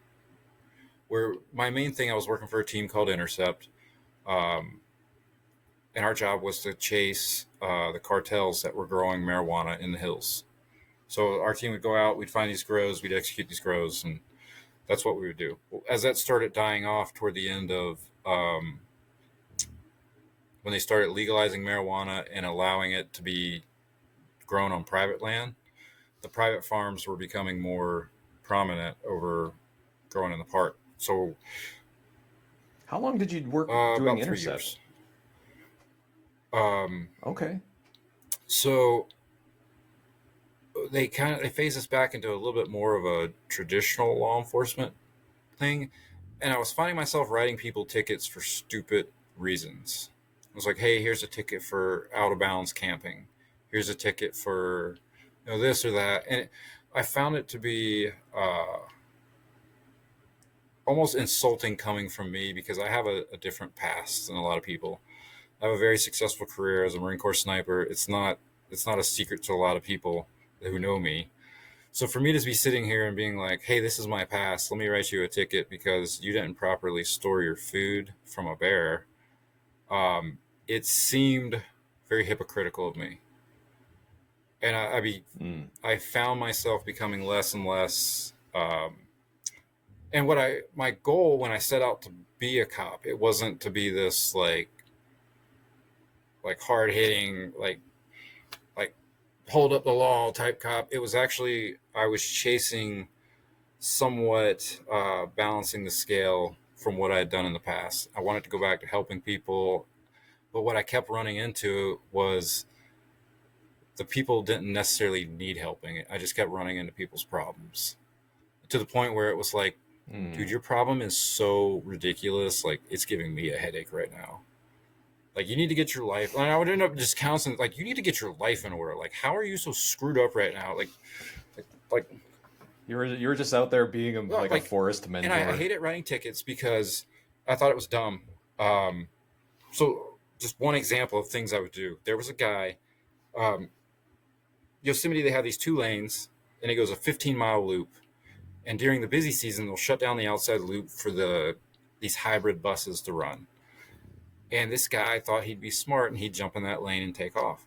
[SPEAKER 2] where my main thing, I was working for a team called Intercept, and our job was to chase the cartels that were growing marijuana in the hills. So our team would go out, we'd find these grows, we'd execute these grows, and that's what we would do. As that started dying off toward the end of when they started legalizing marijuana and allowing it to be grown on private land, the private farms were becoming more prominent over growing in the park. So
[SPEAKER 1] how long did you work doing
[SPEAKER 2] about
[SPEAKER 1] Intercept?
[SPEAKER 2] 3 years.
[SPEAKER 1] Okay.
[SPEAKER 2] So they phased us back into a little bit more of a traditional law enforcement thing. And I was finding myself writing people tickets for stupid reasons. I was like, hey, here's a ticket for out of bounds camping. Here's a ticket for this or that. And I found it to be almost insulting coming from me because I have a different past than a lot of people. I have a very successful career as a Marine Corps sniper. It's not a secret to a lot of people who know me. So for me to be sitting here and being like, hey, this is my past, let me write you a ticket because you didn't properly store your food from a bear, it seemed very hypocritical of me. And I found myself becoming less and less. And my goal when I set out to be a cop, it wasn't to be this like hard hitting, like hold up the law type cop. It was actually, I was chasing somewhat balancing the scale from what I had done in the past. I wanted to go back to helping people, but what I kept running into was the people didn't necessarily need helping. I just kept running into people's problems to the point where it was like, dude, your problem is so ridiculous. Like, it's giving me a headache right now. Like, you need to get your life. And I would end up just counseling, like, you need to get your life in order. Like, how are you so screwed up right now? Like
[SPEAKER 1] you were just out there being a forest mentor.
[SPEAKER 2] And I hated writing tickets because I thought it was dumb. So just one example of things I would do. There was a guy, Yosemite, they have these 2 lanes, and it goes a 15-mile loop. And during the busy season, they'll shut down the outside loop for these hybrid buses to run. And this guy thought he'd be smart and he'd jump in that lane and take off.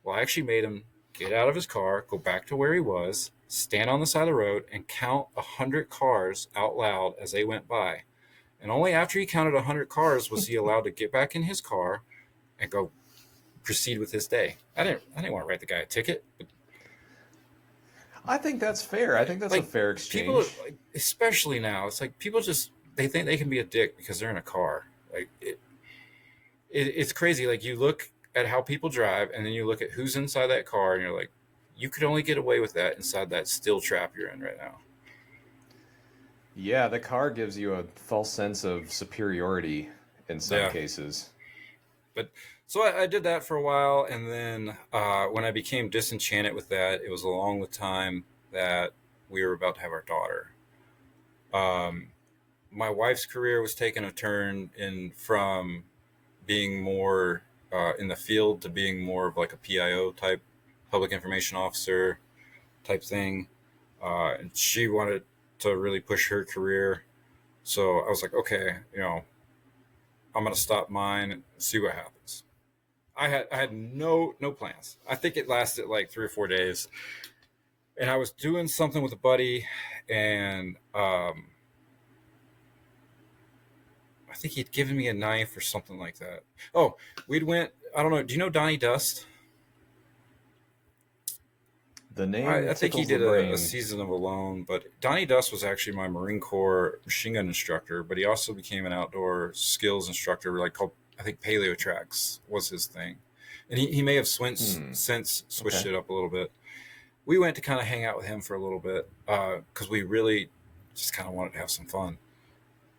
[SPEAKER 2] Well, I actually made him get out of his car, go back to where he was, stand on the side of the road, and count 100 cars out loud as they went by. And only after he counted 100 cars was he allowed to get back in his car and go proceed with his day. I didn't want to write the guy a ticket. But
[SPEAKER 1] I think that's fair. I think that's a fair exchange.
[SPEAKER 2] People, especially now, it's like people they think they can be a dick because they're in a car. Like it's crazy. Like, you look at how people drive, and then you look at who's inside that car, and you're like, you could only get away with that inside that steel trap you're in right now.
[SPEAKER 1] Yeah, the car gives you a false sense of superiority in some cases.
[SPEAKER 2] But so I did that for a while, and then when I became disenchanted with that, it was along the time that we were about to have our daughter. My wife's career was taking a turn from being more in the field to being more of like a PIO type, public information officer type thing. And she wanted to really push her career. So I was like, okay, I'm going to stop mine and see what happens. I had no plans. I think it lasted like 3 or 4 days. And I was doing something with a buddy, and I think he'd given me a knife or something like that. Oh, I don't know. Do you know Donnie Dust?
[SPEAKER 1] The name
[SPEAKER 2] I think he did
[SPEAKER 1] a
[SPEAKER 2] a season of Alone, but Donnie Dust was actually my Marine Corps machine gun instructor, but he also became an outdoor skills instructor, called, I think, Paleo Tracks was his thing. And he may have since switched it up a little bit. We went to kind of hang out with him for a little bit because we really just kind of wanted to have some fun.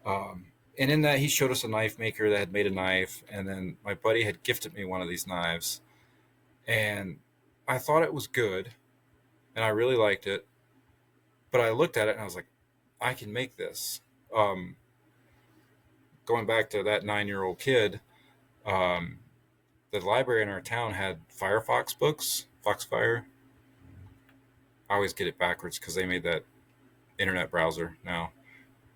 [SPEAKER 2] And in that, he showed us a knife maker that had made a knife. And then my buddy had gifted me one of these knives. And I thought it was good. And I really liked it. But I looked at it and I was like, I can make this. Going back to that 9-year-old kid, the library in our town had Firefox books, Foxfire. I always get it backwards because they made that internet browser now.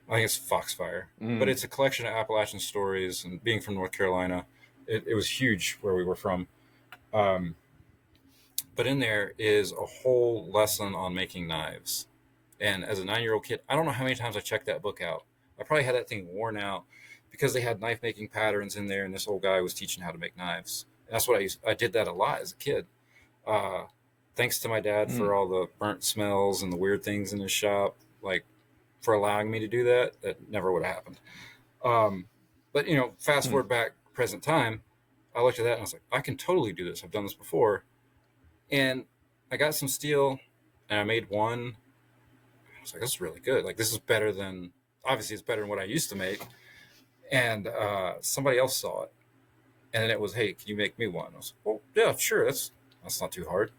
[SPEAKER 2] I think it's Foxfire. But it's a collection of Appalachian stories. And being from North Carolina, it was huge where we were from. But in there is a whole lesson on making knives. And as a 9-year-old kid, I don't know how many times I checked that book out. I probably had that thing worn out because they had knife making patterns in there, and this old guy was teaching how to make knives. And that's what I did that a lot as a kid. Thanks to my dad for all the burnt smells and the weird things in his shop, like for allowing me to do that. That never would have happened. But fast forward back present time, I looked at that and I was like, I can totally do this. I've done this before. And I got some steel and I made one. I was like, this is really good. Like, this is better than, obviously it's better than what I used to make. And somebody else saw it. And then it was, hey, can you make me one? I was like, well, yeah, sure. That's not too hard.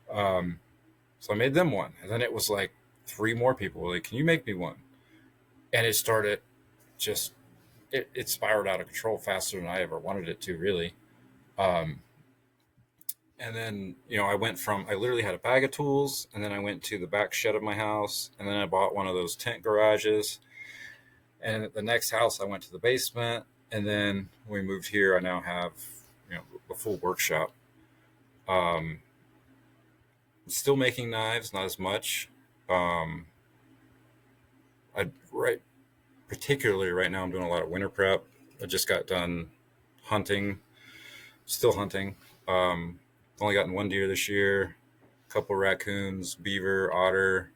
[SPEAKER 2] So I made them one. And then it was like 3 more people were like, can you make me one? And it started just, it spiraled out of control faster than I ever wanted it to, really. And then, I literally had a bag of tools, and then I went to the back shed of my house, and then I bought one of those tent garages. And at the next house, I went to the basement, and then when we moved here, I now have, a full workshop. Still making knives, not as much. Particularly right now, I'm doing a lot of winter prep. I just got done hunting, still hunting. Only gotten 1 deer this year, a couple raccoons, beaver, otter,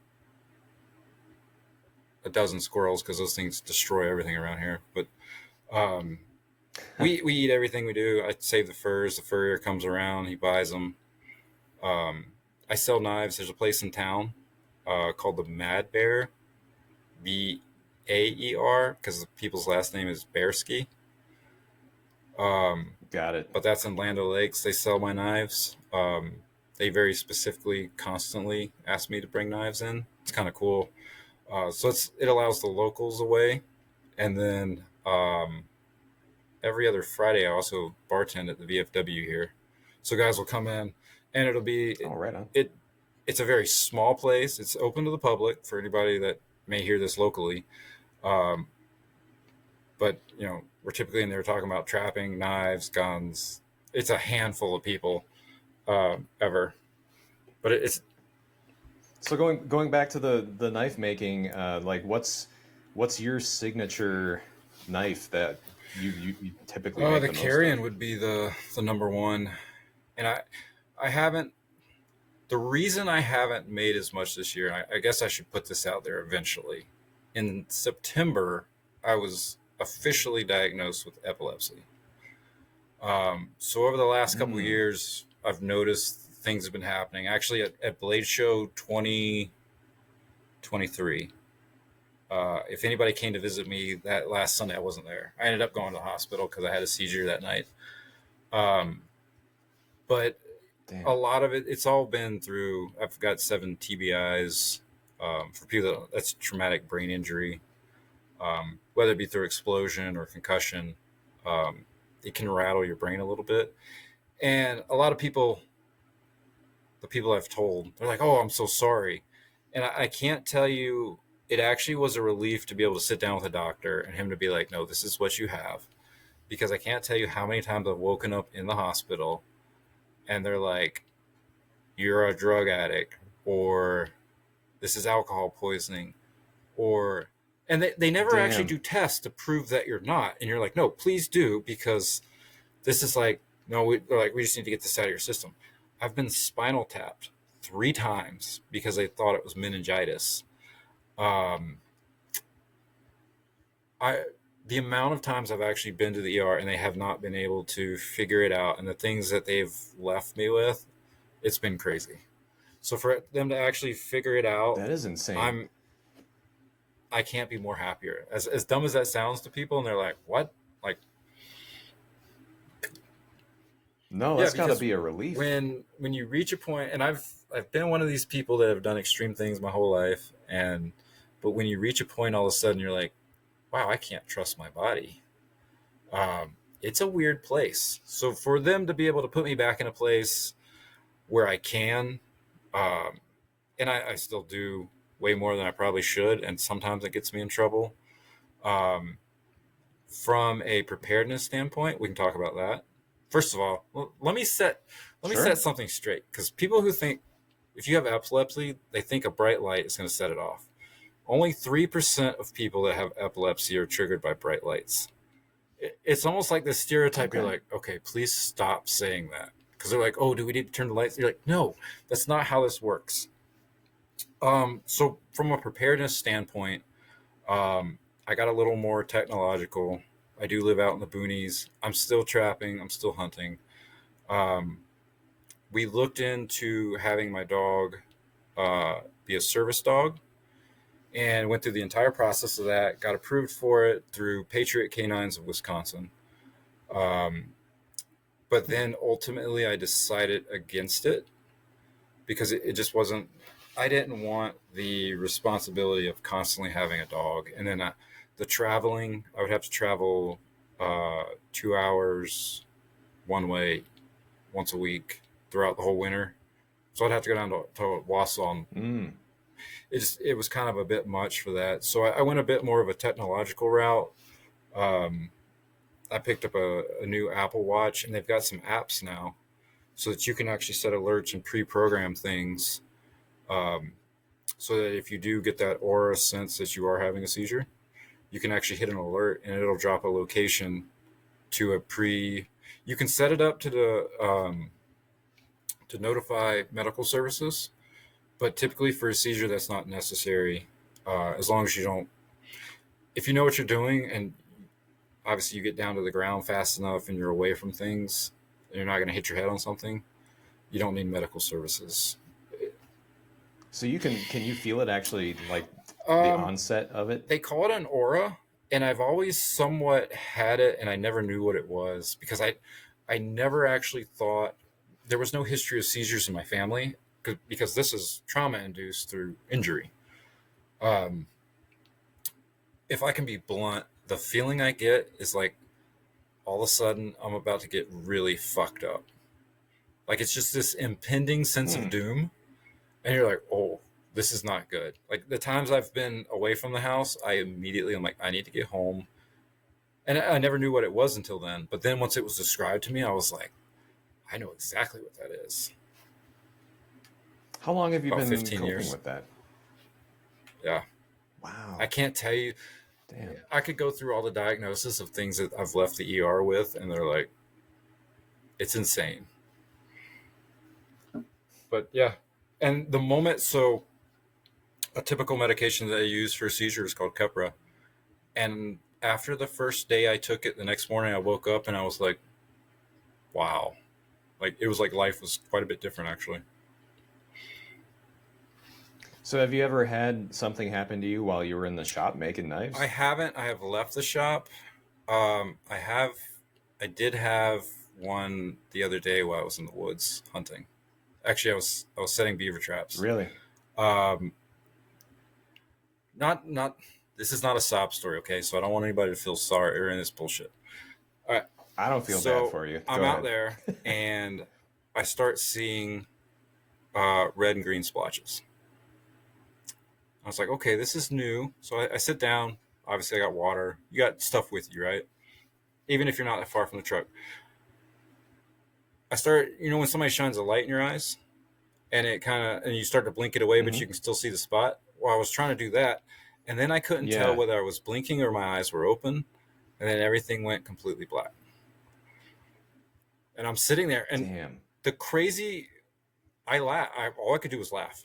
[SPEAKER 2] a dozen squirrels because those things destroy everything around here. But we eat everything we do. I save the furs. The furrier comes around, he buys them. I sell knives. There's a place in town called the Mad Bear, Baer, because the people's last name is Bearsky.
[SPEAKER 1] Got it.
[SPEAKER 2] But that's in Land O'Lakes. They sell my knives. They very specifically, constantly ask me to bring knives in. It's kind of cool. So it allows the locals away. And then every other Friday, I also bartend at the VFW here. So guys will come in, and it'll be
[SPEAKER 1] right on.
[SPEAKER 2] It's a very small place. It's open to the public for anybody that may hear this locally. But we're typically in there talking about trapping, knives, guns. It's a handful of people ever. But it's
[SPEAKER 1] so going back to the knife making. Like, what's your signature knife that you typically make
[SPEAKER 2] the
[SPEAKER 1] the most
[SPEAKER 2] carrion
[SPEAKER 1] of?
[SPEAKER 2] would be the number one. And I haven't. The reason I haven't made as much this year, I guess I should put this out there eventually. In September, I was officially diagnosed with epilepsy. So over the last couple of years, I've noticed things have been happening. Actually, at Blade Show 2023, if anybody came to visit me that last Sunday, I wasn't there. I ended up going to the hospital because I had a seizure that night. But
[SPEAKER 1] Damn.
[SPEAKER 2] A lot of it's all been through, I've got 7 TBIs. For people, that's traumatic brain injury. Whether it be through explosion or concussion, it can rattle your brain a little bit. And a lot of people, the people I've told, they're like, oh, I'm so sorry. And I can't tell you, it actually was a relief to be able to sit down with a doctor and him to be like, no, this is what you have. Because I can't tell you how many times I've woken up in the hospital and they're like, you're a drug addict, or this is alcohol poisoning, and they never actually do tests to prove that you're not. And you're like, no, please do, because this is like, no, we just need to get this out of your system. I've been spinal tapped 3 times because they thought it was meningitis. the amount of times I've actually been to the ER and they have not been able to figure it out, and the things that they've left me with, it's been crazy. So for them to actually figure it out,
[SPEAKER 1] That is insane.
[SPEAKER 2] I can't be more happier. As dumb as that sounds to people, and they're like, "What?" Like,
[SPEAKER 1] No,
[SPEAKER 2] yeah,
[SPEAKER 1] that's got to
[SPEAKER 2] because
[SPEAKER 1] be a relief.
[SPEAKER 2] when you reach a point, and I've been one of these people that have done extreme things my whole life, but when you reach a point, all of a sudden you're like, "Wow, I can't trust my body." It's a weird place. So for them to be able to put me back in a place where I can, um, and I still do way more than I probably should, and sometimes it gets me in trouble. Um, from a preparedness standpoint, we can talk about that. First of all, let me set
[SPEAKER 1] Sure.
[SPEAKER 2] something straight, because people who think if you have epilepsy, they think a bright light is going to set it off. Only 3% of people that have epilepsy are triggered by bright lights. It's almost like this stereotype.
[SPEAKER 1] Okay.
[SPEAKER 2] You're like, okay, please stop saying that, because they're like, oh, do we need to turn the lights? You're like, no, that's not how this works. So from a preparedness standpoint, I got a little more technological. I do live out in the boonies. I'm still trapping. I'm still hunting. Um, we looked into having my dog be a service dog, and went through the entire process of that. Got approved for it through Patriot Canines of Wisconsin. Um, but then ultimately, I decided against it because it just wasn't. I didn't want the responsibility of constantly having a dog, and then the traveling. I would have to travel 2 hours one way once a week throughout the whole winter. So I'd have to go down to Wausau. And it was kind of a bit much for that. So I went a bit more of a technological route. Um, I picked up a new Apple Watch, and they've got some apps now so that you can actually set alerts and pre-program things. Um, so that if you do get that aura sense that you are having a seizure, you can actually hit an alert, and it'll drop a location to you can set it up to notify medical services, but typically for a seizure, that's not necessary. As long as you don't, if you know what you're doing, and obviously you get down to the ground fast enough and you're away from things, and you're not going to hit your head on something, you don't need medical services.
[SPEAKER 1] So can you feel it actually, like the
[SPEAKER 2] Um,
[SPEAKER 1] onset of it?
[SPEAKER 2] they call it an aura, and I've always somewhat had it, and I never knew what it was because I never actually thought there was no history of seizures in my family because this is trauma induced through injury. Um, if I can be blunt, the feeling I get is like all of a sudden I'm about to get really fucked up. Like it's just this impending sense of doom, and you're like, oh, this is not good. Like the times I've been away from the house, I'm like, I need to get home. And I never knew what it was until then. But then once it was described to me, I was like, I know exactly what that is.
[SPEAKER 1] How long have you
[SPEAKER 2] About
[SPEAKER 1] been
[SPEAKER 2] 15
[SPEAKER 1] coping
[SPEAKER 2] years.
[SPEAKER 1] with that?
[SPEAKER 2] Yeah.
[SPEAKER 1] Wow.
[SPEAKER 2] I can't tell you.
[SPEAKER 1] Damn.
[SPEAKER 2] I could go through all the diagnosis of things that I've left the ER with, and they're like, it's insane. But yeah. And the moment, so a typical medication that I use for a seizure is called Keppra. And after the first day I took it, the next morning I woke up and I was like, wow. Like it was like life was quite a bit different, actually.
[SPEAKER 1] So have you ever had something happen to you while you were in the shop making knives?
[SPEAKER 2] I haven't. I have left the shop. I did have one the other day while I was in the woods hunting. Actually, I was setting beaver traps.
[SPEAKER 1] Really?
[SPEAKER 2] Um, not this is not a sob story, okay? So I don't want anybody to feel sorry or in this bullshit. All right.
[SPEAKER 1] I don't feel
[SPEAKER 2] So
[SPEAKER 1] bad for you.
[SPEAKER 2] I'm
[SPEAKER 1] Go
[SPEAKER 2] out
[SPEAKER 1] ahead.
[SPEAKER 2] there and I start seeing red and green splotches. I was like, okay, this is new. So I sit down. Obviously, I got water. You got stuff with you, right? Even if you're not that far from the truck. I start, when somebody shines a light in your eyes and and you start to blink it away, but you can still see the spot. Well, I was trying to do that. And then I couldn't tell whether I was blinking or my eyes were open. And then everything went completely black. And I'm sitting there and
[SPEAKER 1] Damn.
[SPEAKER 2] the crazy, I laugh. All I could do was laugh.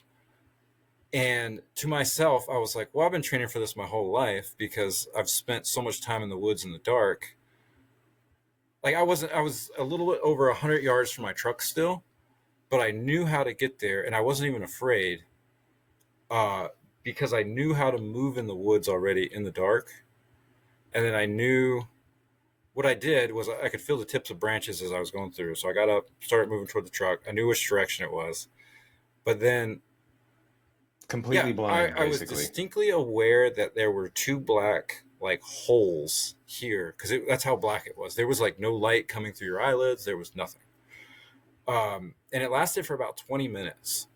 [SPEAKER 2] And to myself, I was like, well, I've been training for this my whole life because I've spent so much time in the woods in the dark. Like I was a little bit over 100 yards from my truck still, but I knew how to get there, and I wasn't even afraid because I knew how to move in the woods already in the dark. And then I knew what I did was I could feel the tips of branches as I was going through. So I got up, started moving toward the truck. I knew which direction it was. But then
[SPEAKER 1] Completely blind,
[SPEAKER 2] I was
[SPEAKER 1] basically.
[SPEAKER 2] distinctly aware that there were two black like holes here because that's how black it was. There was like no light coming through your eyelids. There was nothing. And it lasted for about 20 minutes.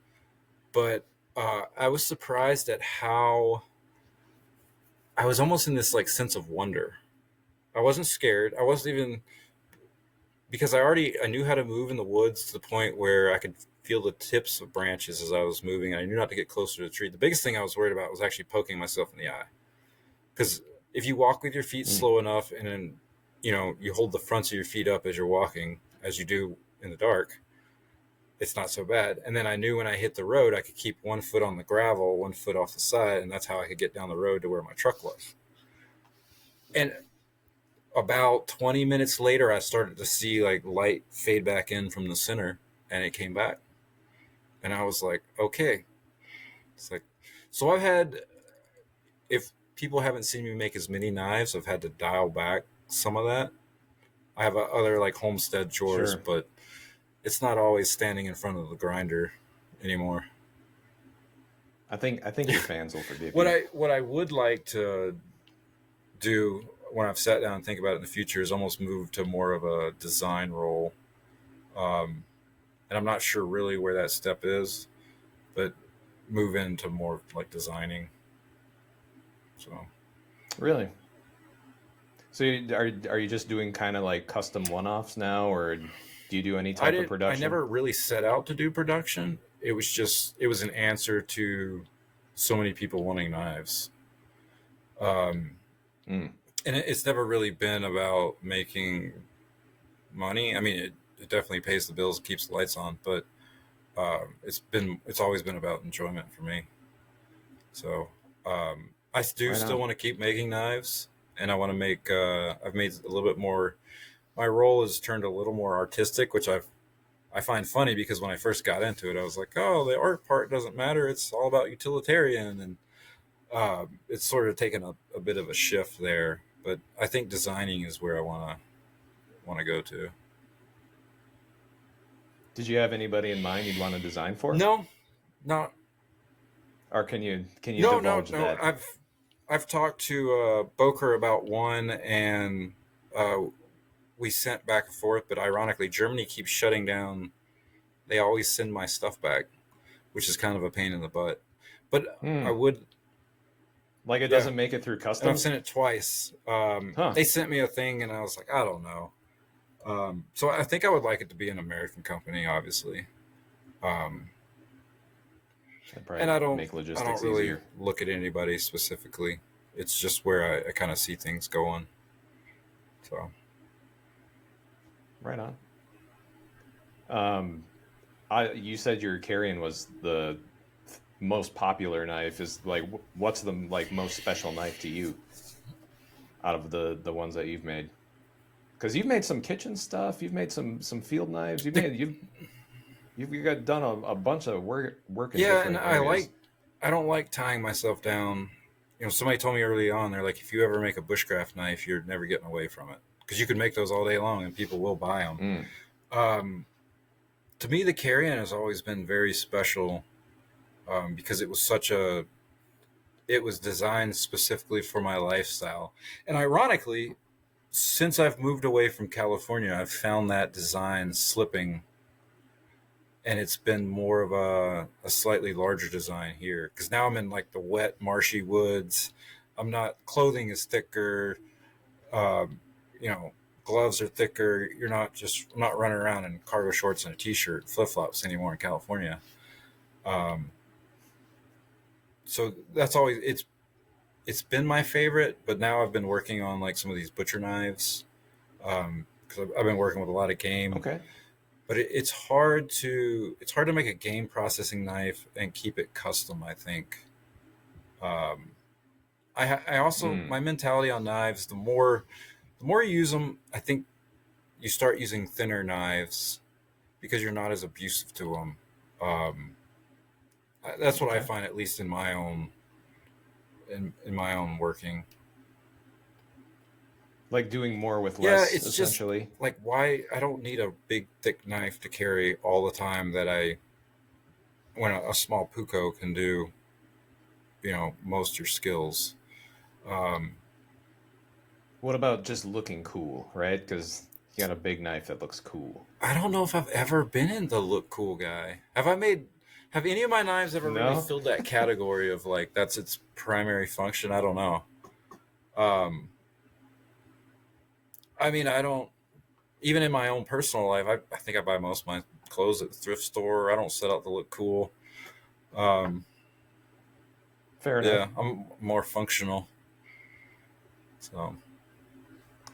[SPEAKER 2] But I was surprised at how I was almost in this like sense of wonder. I wasn't scared. I wasn't even, because I knew how to move in the woods to the point where I could feel the tips of branches as I was moving. I knew not to get closer to the tree. The biggest thing I was worried about was actually poking myself in the eye. Because if you walk with your feet slow enough and then, you hold the fronts of your feet up as you're walking, as you do in the dark, it's not so bad. And then I knew when I hit the road, I could keep one foot on the gravel, one foot off the side, and that's how I could get down the road to where my truck was. And about 20 minutes later, I started to see like light fade back in from the center, and it came back. And I was like, okay. It's like, so if people haven't seen me make as many knives, I've had to dial back some of that. I have other like homestead chores,
[SPEAKER 1] Sure.
[SPEAKER 2] but it's not always standing in front of the grinder anymore.
[SPEAKER 1] I think your fans will forgive you.
[SPEAKER 2] What I would like to do when I've sat down and think about it in the future is almost move to more of a design role. And I'm not sure really where that step is, but move into more like designing. So
[SPEAKER 1] Really? So are you just doing kind of like custom one-offs now, or do you do any type of production?
[SPEAKER 2] I never really set out to do production. It was an answer to so many people wanting knives. And it's never really been about making money. I mean, it definitely pays the bills, keeps the lights on, but it's always been about enjoyment for me. So I do still want to keep making knives, and I want to make. I've made a little bit more. My role has turned a little more artistic, which I find funny because when I first got into it, I was like, oh, the art part doesn't matter. It's all about utilitarian, and it's sort of taken a bit of a shift there. But I think designing is where I want to go to.
[SPEAKER 1] Did you have anybody in mind you'd want to design for?
[SPEAKER 2] No, not.
[SPEAKER 1] Or can you
[SPEAKER 2] No,
[SPEAKER 1] divulge that?
[SPEAKER 2] I've talked to Boker about one, and we sent back and forth. But ironically, Germany keeps shutting down. They always send my stuff back, which is kind of a pain in the butt. But I would.
[SPEAKER 1] Like it doesn't make it through customs?
[SPEAKER 2] And I've sent it twice. They sent me a thing, and I was like, I don't know. So I think I would like it to be an American company, obviously. And I don't really
[SPEAKER 1] easier.
[SPEAKER 2] look at anybody specifically. It's just where I kind of see things going. So.
[SPEAKER 1] Right on. You said your carrion was the most popular knife. Is like, what's the like most special knife to you out of the ones that you've made? Because you've made some kitchen stuff, you've made some field knives, you've got done a bunch of work in different areas.
[SPEAKER 2] I don't like tying myself down. Somebody told me early on, they're like, if you ever make a bushcraft knife, you're never getting away from it because you can make those all day long and people will buy them. To me, the carrion has always been very special because it was designed specifically for my lifestyle. And ironically, since I've moved away from California, I've found that design slipping, and it's been more of a slightly larger design here because now I'm in like the wet, marshy woods. Clothing is thicker, gloves are thicker. I'm not running around in cargo shorts and a t-shirt, flip-flops anymore in California. So that's always, it's been my favorite, but now I've been working on like some of these butcher knives because I've been working with a lot of game.
[SPEAKER 1] Okay.
[SPEAKER 2] but it's hard to make a game processing knife and keep it custom, I think. I also, my mentality on knives, the more you use them, I think you start using thinner knives because you're not as abusive to them. That's what I find, at least in my own working.
[SPEAKER 1] Like doing more with less,
[SPEAKER 2] it's
[SPEAKER 1] essentially.
[SPEAKER 2] Just like, why I don't need a big thick knife to carry all the time when a small puko can do, most your skills.
[SPEAKER 1] What about just looking cool, right? Because you got a big knife that looks cool.
[SPEAKER 2] I don't know if I've ever been in the look cool guy. Have any of my knives ever really filled that category of like, that's its primary function? I don't know. I mean, I don't, even in my own personal life, I think I buy most of my clothes at the thrift store. I don't set out to look cool.
[SPEAKER 1] Fair enough.
[SPEAKER 2] Yeah, I'm more functional. So,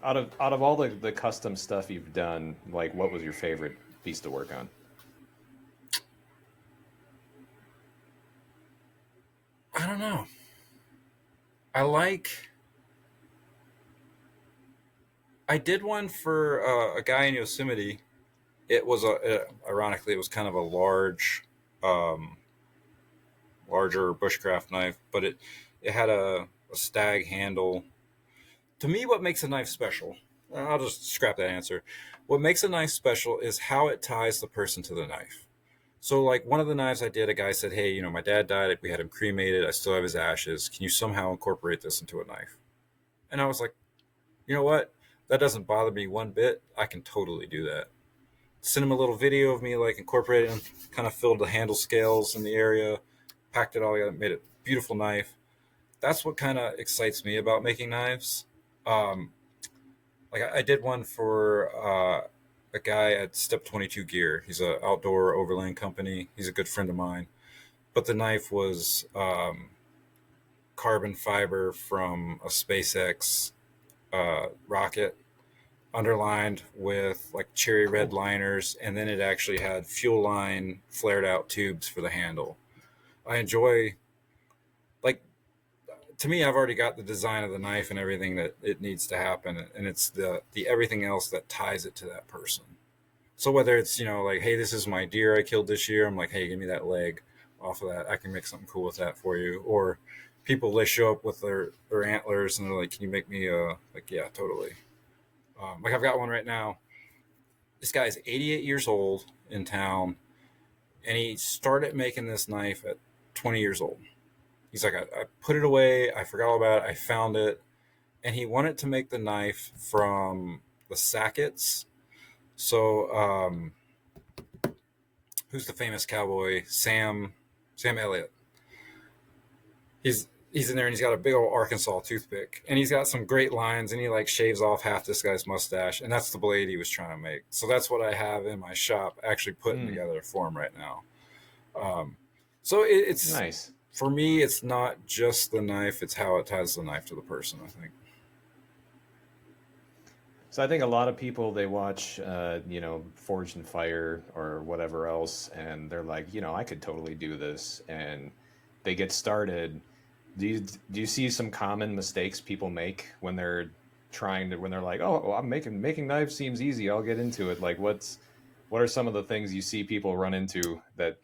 [SPEAKER 1] out of all the custom stuff you've done, like, what was your favorite piece to work on?
[SPEAKER 2] I don't know. I did one for a guy in Yosemite. It was ironically, it was kind of a larger bushcraft knife, but it had a stag handle. To me, what makes a knife special, I'll just scrap that answer. What makes a knife special is how it ties the person to the knife. So like one of the knives I did, a guy said, hey, my dad died. We had him cremated. I still have his ashes. Can you somehow incorporate this into a knife? And I was like, you know what? That doesn't bother me one bit. I can totally do that. Sent him a little video of me like incorporating, kind of filled the handle scales in the area, packed it all together, made a beautiful knife. That's what kind of excites me about making knives. Like I did one for a guy at Step 22 Gear. He's an outdoor overland company. He's a good friend of mine. But the knife was carbon fiber from a SpaceX rocket, underlined with like cherry red liners, and then it actually had fuel line flared out tubes for the handle. I enjoy, like, to me, I've already got the design of the knife and everything that it needs to happen, and it's the everything else that ties it to that person. So whether it's, like, hey, this is my deer I killed this year, I'm like, hey, give me that leg off of that. I can make something cool with that for you. Or people, they show up with their antlers and they're like, can you make me like, yeah, totally. Like I've got one right now. This guy's 88 years old in town, and he started making this knife at 20 years old. He's like, I put it away. I forgot all about it. I found it. And he wanted to make the knife from the sackets. So, who's the famous cowboy? Sam Elliott. He's in there and he's got a big old Arkansas toothpick, and he's got some great lines, and he like shaves off half this guy's mustache, and that's the blade he was trying to make. So that's what I have in my shop actually putting together for him right now. So it's
[SPEAKER 1] nice. For
[SPEAKER 2] me, it's not just the knife, it's how it ties the knife to the person, I think.
[SPEAKER 1] So I think a lot of people, they watch, Forged in Fire or whatever else, and they're like, I could totally do this, and they get started. Do you see some common mistakes people make when they're like, oh, I'm making knives seems easy, I'll get into it? Like, what are some of the things you see people run into that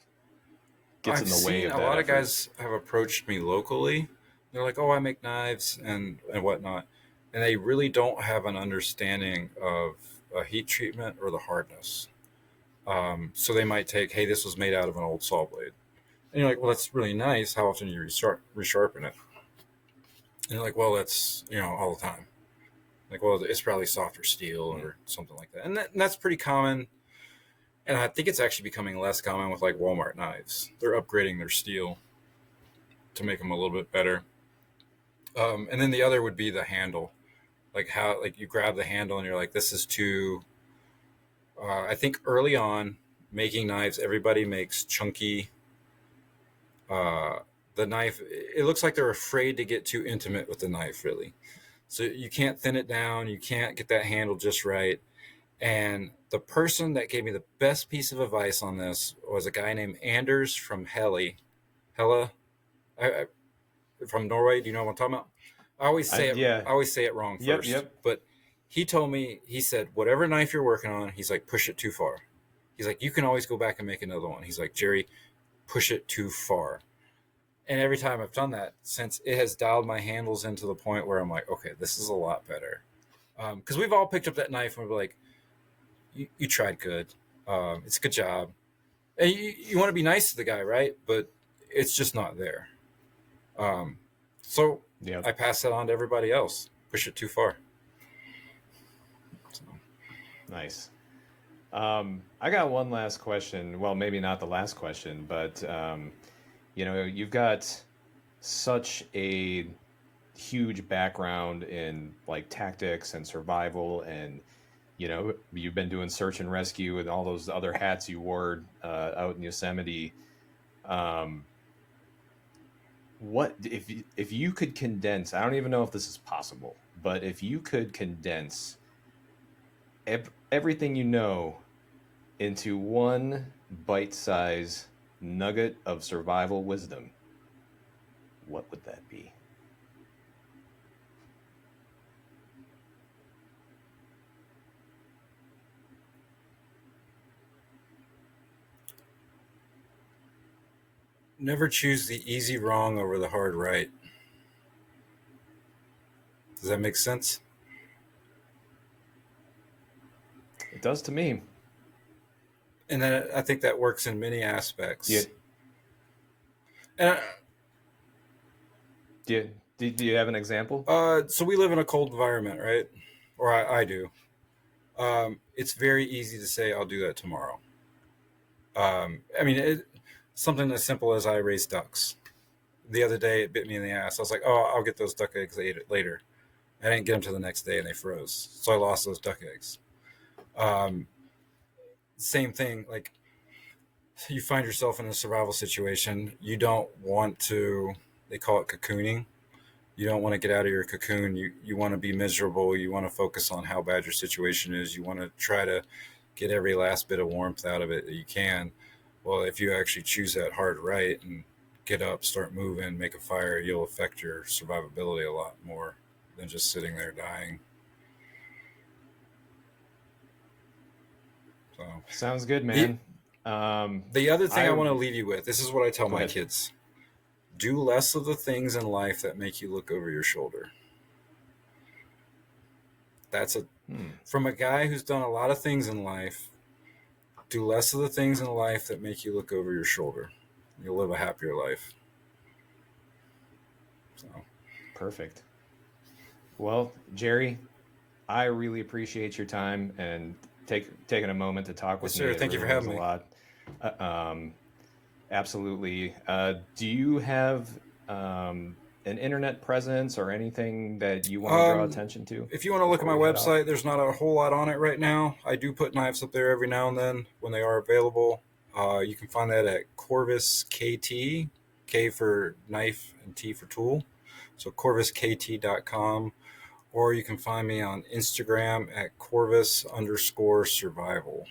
[SPEAKER 1] gets in the way of that?
[SPEAKER 2] A lot of guys have approached me locally. They're like, oh, I make knives and whatnot. And they really don't have an understanding of a heat treatment or the hardness. So they might take, hey, this was made out of an old saw blade. And you're like, well, that's really nice. How often do you resharpen it? And you're like, well, that's, all the time. Like, well, it's probably softer steel or something like that. And that's pretty common. And I think it's actually becoming less common with like Walmart knives. They're upgrading their steel to make them a little bit better. And then the other would be the handle. Like how, like you grab the handle and you're like, this is too, I think early on making knives, everybody makes chunky, the knife, it looks like they're afraid to get too intimate with the knife, really. So you can't thin it down. You can't get that handle just right. And the person that gave me the best piece of advice on this was a guy named Anders from Hella, from Norway. Do you know what I'm talking about? I always say it wrong first.
[SPEAKER 1] Yep.
[SPEAKER 2] But he told me, he said, whatever knife you're working on, he's like, push it too far. He's like, you can always go back and make another one. He's like, Jerry, push it too far. And every time I've done that since, it has dialed my handles into the point where I'm like, okay, this is a lot better. Because we've all picked up that knife and we're like, you tried good. It's a good job. And you want to be nice to the guy, right? But it's just not there. So
[SPEAKER 1] Yep.
[SPEAKER 2] I pass that on to everybody else. Push it too far. So.
[SPEAKER 1] Nice. I got one last question. Well, maybe not the last question, but you've got such a huge background in like tactics and survival, and you've been doing search and rescue and all those other hats you wore out in Yosemite. What if you could condense? I don't even know if this is possible, but if you could condense everything you know into one bite-sized nugget of survival wisdom, what would that be?
[SPEAKER 2] Never choose the easy wrong over the hard right. Does that make sense?
[SPEAKER 1] It does to me.
[SPEAKER 2] And then I think that works in many aspects.
[SPEAKER 1] Yeah.
[SPEAKER 2] And
[SPEAKER 1] Do you have an example?
[SPEAKER 2] so we live in a cold environment, right? Or I do. It's very easy to say, I'll do that tomorrow. Something as simple as I raise ducks. The other day, it bit me in the ass. I was like, oh, I'll get those duck eggs later. I didn't get them till the next day, and they froze. So I lost those duck eggs. Same thing, like you find yourself in a survival situation. You don't want to, they call it cocooning. You don't want to get out of your cocoon. You want to be miserable. You want to focus on how bad your situation is. You want to try to get every last bit of warmth out of it that you can. Well, if you actually choose that hard right and get up, start moving, make a fire, you'll affect your survivability a lot more than just sitting there dying. So
[SPEAKER 1] Sounds good, man.
[SPEAKER 2] The other thing I want to leave you with, this is what I tell my kids. Do less of the things in life that make you look over your shoulder. That's from a guy who's done a lot of things in life. Do less of the things in life that make you look over your shoulder. You'll live a happier life. So.
[SPEAKER 1] Perfect. Well, Jerry, I really appreciate your time and taking a moment to talk with me.
[SPEAKER 2] Sir, thank you for having me.
[SPEAKER 1] A lot. Absolutely. Do you have an internet presence or anything that you want to draw attention to?
[SPEAKER 2] If you want to look at my website, there's not a whole lot on it right now. I do put knives up there every now and then when they are available. You can find that at Corvus KT, K for knife and T for tool. So corvuskt.com, or you can find me on Instagram at Corvus_survival.